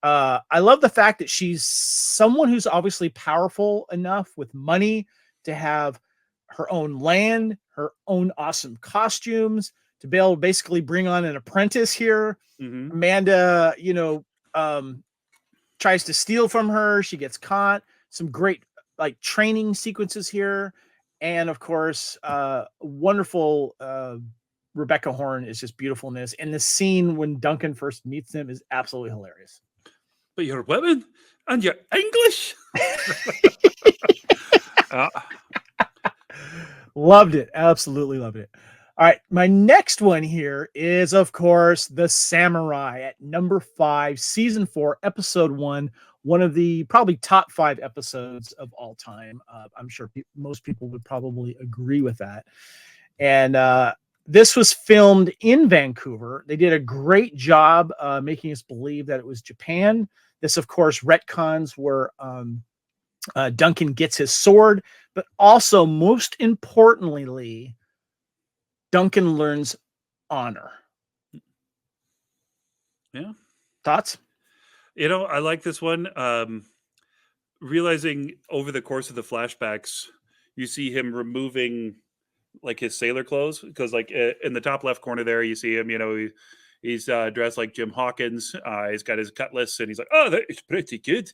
I love the fact that she's someone who's obviously powerful enough with money to have her own land, her own awesome costumes, to be able to basically bring on an apprentice here. Mm-hmm. Amanda, tries to steal from her. She gets caught. Some great like training sequences here. And of course, wonderful Rebecca Horn is just beautiful in this. And the scene when Duncan first meets them is absolutely hilarious. But you're women and you're English. Loved it. Absolutely loved it. All right. My next one here is, of course, The Samurai at number 5, season 4, episode 1. One of the probably top 5 episodes of all time. I'm sure most people would probably agree with that. And this was filmed in Vancouver. They did a great job making us believe that it was Japan. This, of course, retcons where Duncan gets his sword, but also, most importantly, Duncan learns honor. Yeah. Thoughts? You know, I like this one. Realizing over the course of the flashbacks, you see him removing like his sailor clothes, because like in the top left corner there, you see him, you know, he's dressed like Jim Hawkins. He's got his cutlass and he's like, "Oh, that's pretty good."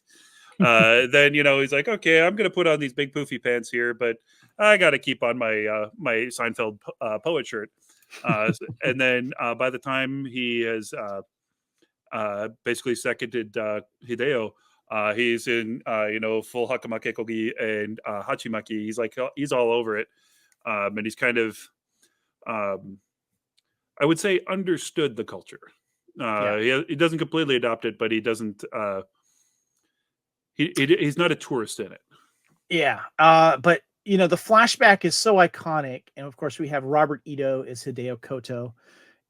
Then, you know, he's like, "Okay, I'm going to put on these big poofy pants here, but I got to keep on my my Seinfeld poet shirt." And then by the time he has basically seconded Hideo, he's in full hakamake kogi and hachimaki. He's like, he's all over it, and he's kind of I would say understood the culture. He doesn't completely adopt it, but he doesn't. He's not a tourist in it. Yeah, but you know, the flashback is so iconic, and of course we have Robert Ito as Hideo Koto,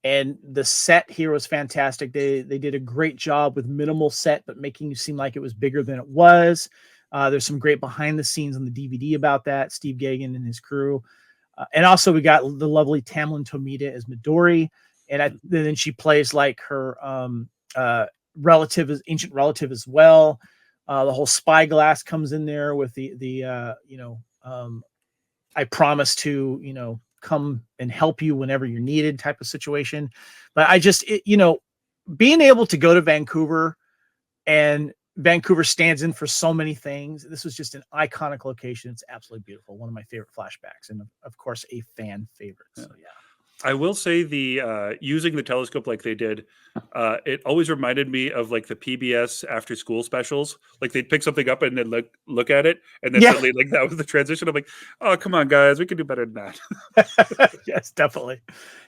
and the set here was fantastic. They did a great job with minimal set, but making you seem like it was bigger than it was. There's some great behind the scenes on the DVD about that. Steve Gagan and his crew, and also we got the lovely Tamlin Tomita as Midori, and then she plays like her ancient relative as well. The whole spyglass comes in there with the I promise to, come and help you whenever you're needed type of situation. But I just, being able to go to Vancouver, and Vancouver stands in for so many things. This was just an iconic location. It's absolutely beautiful. One of my favorite flashbacks, and of course, a fan favorite. So yeah. I will say the using the telescope like they did, it always reminded me of like the PBS after school specials. Like they'd pick something up and then look at it, and then suddenly like that was the transition. I'm like, oh come on guys, we can do better than that. Yes, definitely.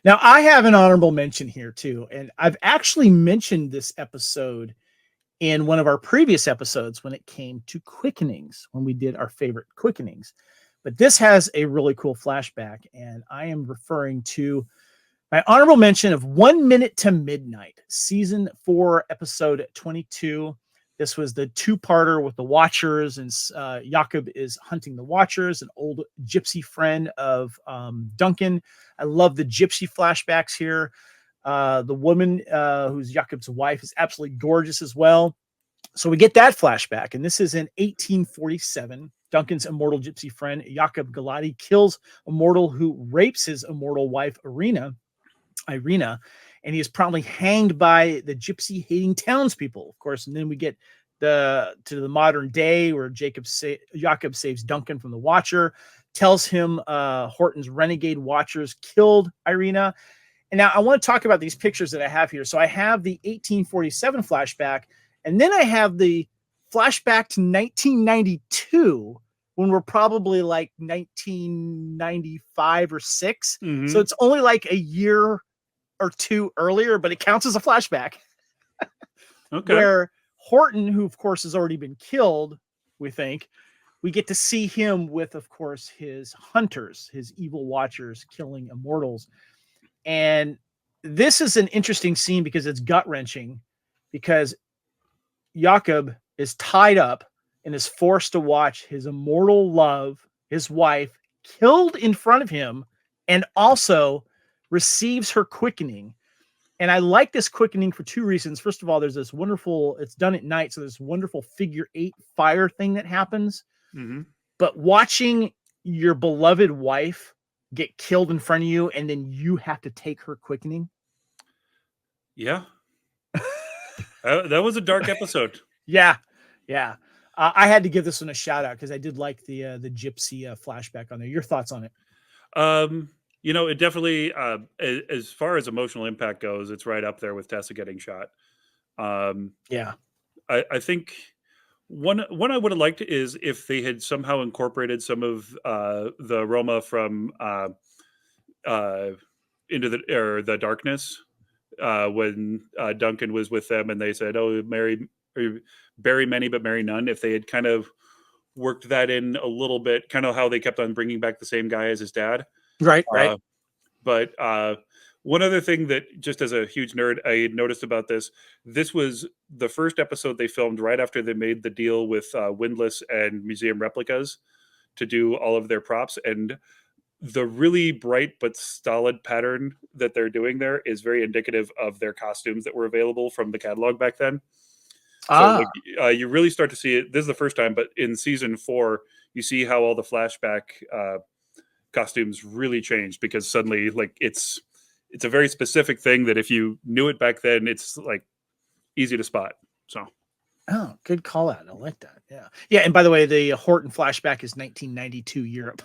Now I have an honorable mention here too, and I've actually mentioned this episode in one of our previous episodes when it came to quickenings, when we did our favorite quickenings. But this has a really cool flashback, and I am referring to my honorable mention of 1 Minute to Midnight, season 4, episode 22. This was the two-parter with the Watchers, and Jakob is hunting the Watchers, an old gypsy friend of Duncan. I love the gypsy flashbacks here. The woman who's Jakob's wife is absolutely gorgeous as well. So we get that flashback, and this is in 1847. Duncan's immortal gypsy friend, Jakob Galati, kills a mortal who rapes his immortal wife, Irina, and he is promptly hanged by the gypsy-hating townspeople, of course. And then we get to the modern day where Jakob saves Duncan from the Watcher, tells him Horton's renegade Watchers killed Irina. And now I want to talk about these pictures that I have here. So I have the 1847 flashback, and then I have the flashback to 1992, when we're probably like 1995 or 6. Mm-hmm. So it's only like a year or two earlier, but it counts as a flashback. Okay. Where Horton, who of course has already been killed, we get to see him with, of course, his hunters, his evil Watchers killing immortals. And this is an interesting scene because it's gut-wrenching, because Jakob is tied up and is forced to watch his immortal love, his wife, killed in front of him, and also receives her quickening. And I like this quickening for two reasons. First of all, there's this wonderful, it's done at night, so there's wonderful figure 8 fire thing that happens. Mm-hmm. But watching your beloved wife get killed in front of you, and then you have to take her quickening. Yeah. That was a dark episode. Yeah. I had to give this one a shout out because I did like the gypsy flashback on there. Your thoughts on it? It definitely, as far as emotional impact goes, it's right up there with Tessa getting shot. Yeah. I think one I would have liked is if they had somehow incorporated some of the aroma from into the darkness when Duncan was with them, and they said, "Oh, bury many but marry none." If they had kind of worked that in a little bit, kind of how they kept on bringing back the same guy as his dad. Right. But one other thing that, just as a huge nerd, I noticed about this was the first episode they filmed right after they made the deal with Windlass and Museum Replicas to do all of their props. And the really bright but stolid pattern that they're doing there is very indicative of their costumes that were available from the catalog back then. So you really start to see it. This is the first time, but in season 4, you see how all the flashback costumes really changed, because suddenly, like, it's a very specific thing that if you knew it back then, it's like easy to spot. So, oh, good call out. I like that. Yeah. And by the way, the Horton flashback is 1992 Europe.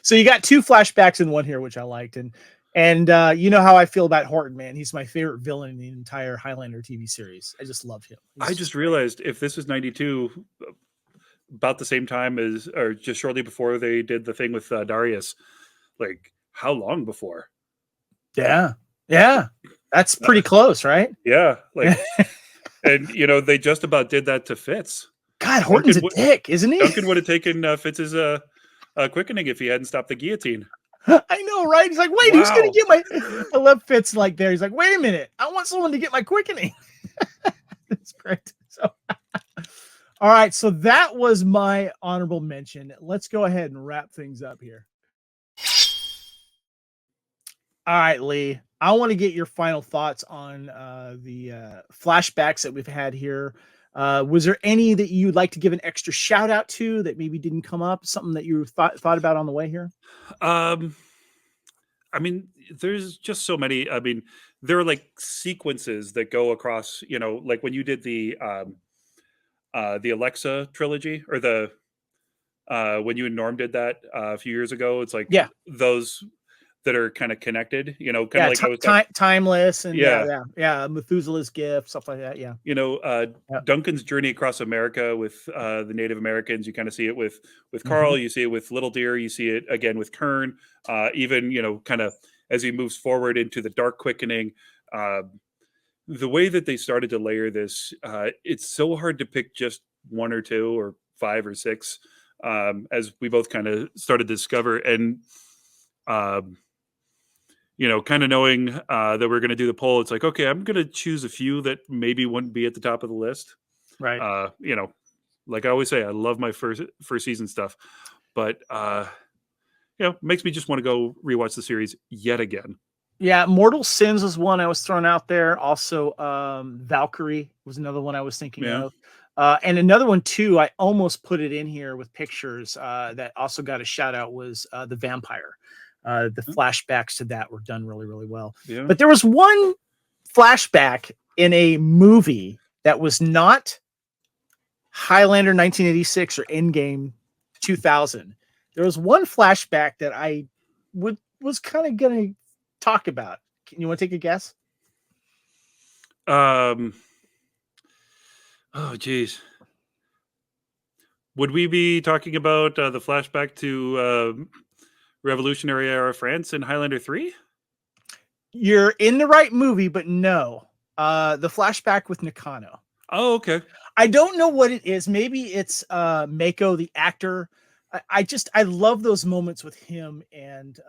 So you got 2 flashbacks in one here, which I liked, and you know how I feel about Horton, man. He's my favorite villain in the entire Highlander TV series. I just love him. I just realized, if this was 92, about the same time as, or just shortly before they did the thing with Darius, like, how long before? Yeah. That's pretty close, right? Yeah. Like, and, they just about did that to Fitz. God, Horton's a dick, isn't he? Duncan would have taken Fitz's quickening if he hadn't stopped the guillotine. I know, right? He's like, wait, who's going to get my... I love Fitz like there. He's like, wait a minute. I want someone to get my quickening. That's great. So, all right. So that was my honorable mention. Let's go ahead and wrap things up here. All right, Lee. I want to get your final thoughts on the flashbacks that we've had here. Was there any that you'd like to give an extra shout out to that maybe didn't come up? Something that you thought about on the way here? I mean, there's just so many. I mean, there are like sequences that go across, like when you did the Alexa trilogy, or when you and Norm did that a few years ago. It's like Yeah. those that are kind of connected, kind of Yeah, like I was talking. timeless, and Yeah. yeah, Methuselah's gift, stuff like that. Yeah, Yeah. Duncan's journey across America with the Native Americans. You kind of see it with Carl. Mhm. You see it with Little Deer. You see it again with Kern. Even kind of as he moves forward into the Dark Quickening. The way that they started to layer this, it's so hard to pick just one or two or five or six, as we both kind of started to discover. And kind of knowing that we're going to do the poll, it's like, okay, I'm going to choose a few that maybe wouldn't be at the top of the list. Right. Like I always say, I love my first season stuff, but makes me just want to go rewatch the series yet again. Yeah, Mortal Sins was one I was throwing out there. Also, Valkyrie was another one I was thinking of. And another one too, I almost put it in here with pictures that also got a shout out was The Vampire. The flashbacks to that were done really, really well. Yeah. But there was one flashback in a movie that was not Highlander 1986 or Endgame 2000. There was one flashback that I was kind of going to talk about. You want to take a guess? Oh geez. Would we be talking about the flashback to Revolutionary Era France in Highlander 3? You're in the right movie, but no. The flashback with Nakano. Oh, okay. I don't know what it is. Maybe it's Mako, the actor. I love those moments with him and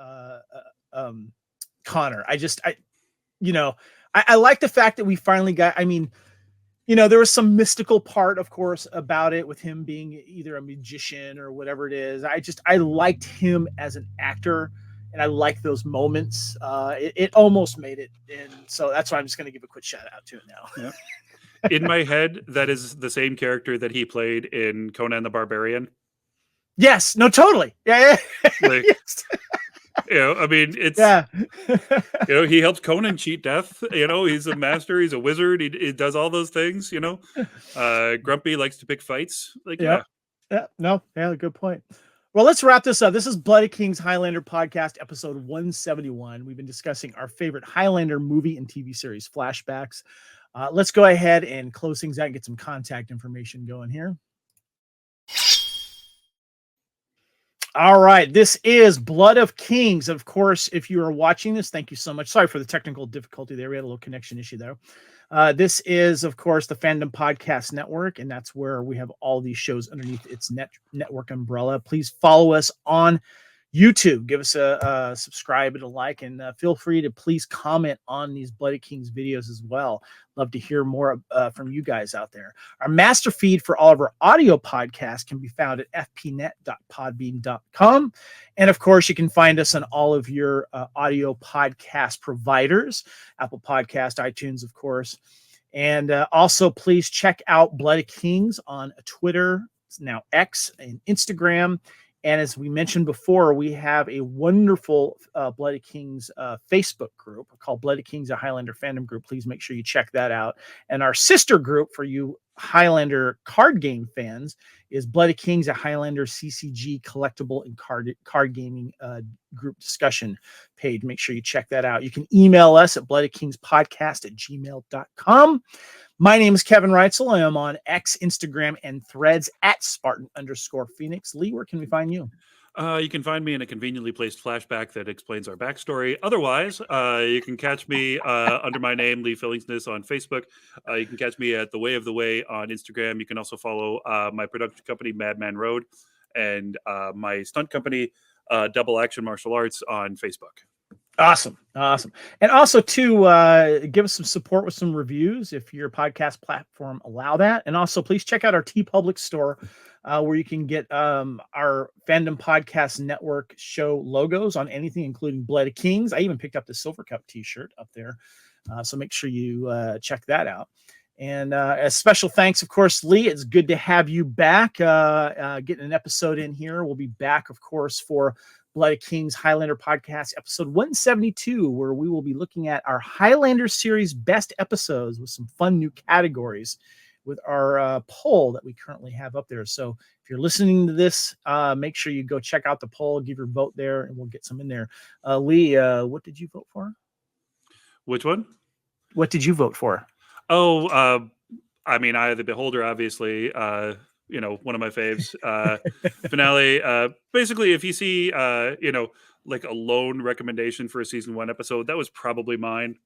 Connor. I like the fact that we finally got, there was some mystical part, of course, about it with him being either a magician or whatever it is. I liked him as an actor, and I like those moments. It almost made it. And so that's why I'm just going to give a quick shout out to it now. Yeah. In my head, that is the same character that he played in Conan the Barbarian. Yes, no, totally. Yeah. Like, yes. It's he helps Conan cheat death. He's a master. He's a wizard. He does all those things. Grumpy likes to pick fights. Good point. Well, let's wrap this up. This is Bloody Kings Highlander podcast, episode 171. We've been discussing our favorite Highlander movie and TV series, Flashbacks. Let's go ahead and close things out and get some contact information going here. All right. This is Blood of Kings. Of course, if you are watching this, thank you so much. Sorry for the technical difficulty there. We had a little connection issue there. This is, of course, the Fandom Podcast Network, and that's where we have all these shows underneath its network umbrella. Please follow us on YouTube. Give us a subscribe and a like, and feel free to please comment on these Bloody Kings videos as well. Love to hear more from you guys out there. Our master feed for all of our audio podcasts can be found at fpnet.podbean.com. And of course, you can find us on all of your audio podcast providers, Apple Podcast, iTunes, of course. And also, please check out Bloody Kings on Twitter, now X, and Instagram. And as we mentioned before, we have a wonderful Bloody Kings Facebook group called Bloody Kings, a Highlander fandom group. Please make sure you check that out. And our sister group for you Highlander card game fans is Bloody Kings, a Highlander CCG collectible and card gaming group discussion page. Make sure you check that out. You can email us at bloodykingspodcast@gmail.com. My name is Kevin Reitzel. I am on X, Instagram, and Threads at Spartan_Phoenix. Lee, where can we find you? You can find me in a conveniently placed flashback that explains our backstory. Otherwise, you can catch me under my name, Lee Fillingsness, on Facebook. You can catch me at The Way of the Way on Instagram. You can also follow my production company, Madman Road, and my stunt company, Double Action Martial Arts, on Facebook. Awesome. And also, to give us some support with some reviews if your podcast platform allow that. And also, please check out our TeePublic store, where you can get our Fandom Podcast Network show logos on anything, including Bloody Kings. I even picked up the Silver Cup t-shirt up there. So make sure you check that out. And a special thanks, of course, Lee. It's good to have you back. Getting an episode in here. We'll be back, of course, for Bloody Kings Highlander podcast, episode 172, where we will be looking at our Highlander series best episodes with some fun new categories with our poll that we currently have up there. So if you're listening to this, make sure you go check out the poll, give your vote there, and we'll get some in there. Lee, what did you vote for? Which one? What did you vote for? Oh, I mean, Eye of the Beholder, obviously. One of my faves. Finale. Basically, if you see, like a lone recommendation for a season 1 episode, that was probably mine.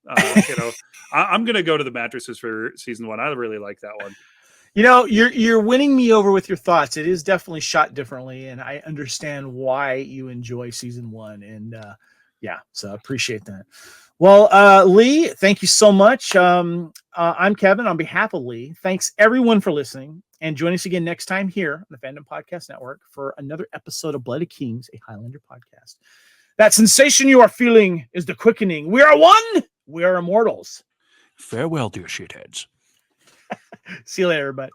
I'm gonna go to the mattresses for season 1. I really like that one. You're winning me over with your thoughts. It is definitely shot differently, and I understand why you enjoy season 1. And so I appreciate that. Well, Lee, thank you so much. I'm Kevin on behalf of Lee. Thanks everyone for listening, and join us again next time here on the Fandom Podcast Network for another episode of Bloody Kings, a Highlander podcast. That sensation you are feeling is the quickening. We are one. We are immortals. Farewell, dear shitheads. See you later, everybody.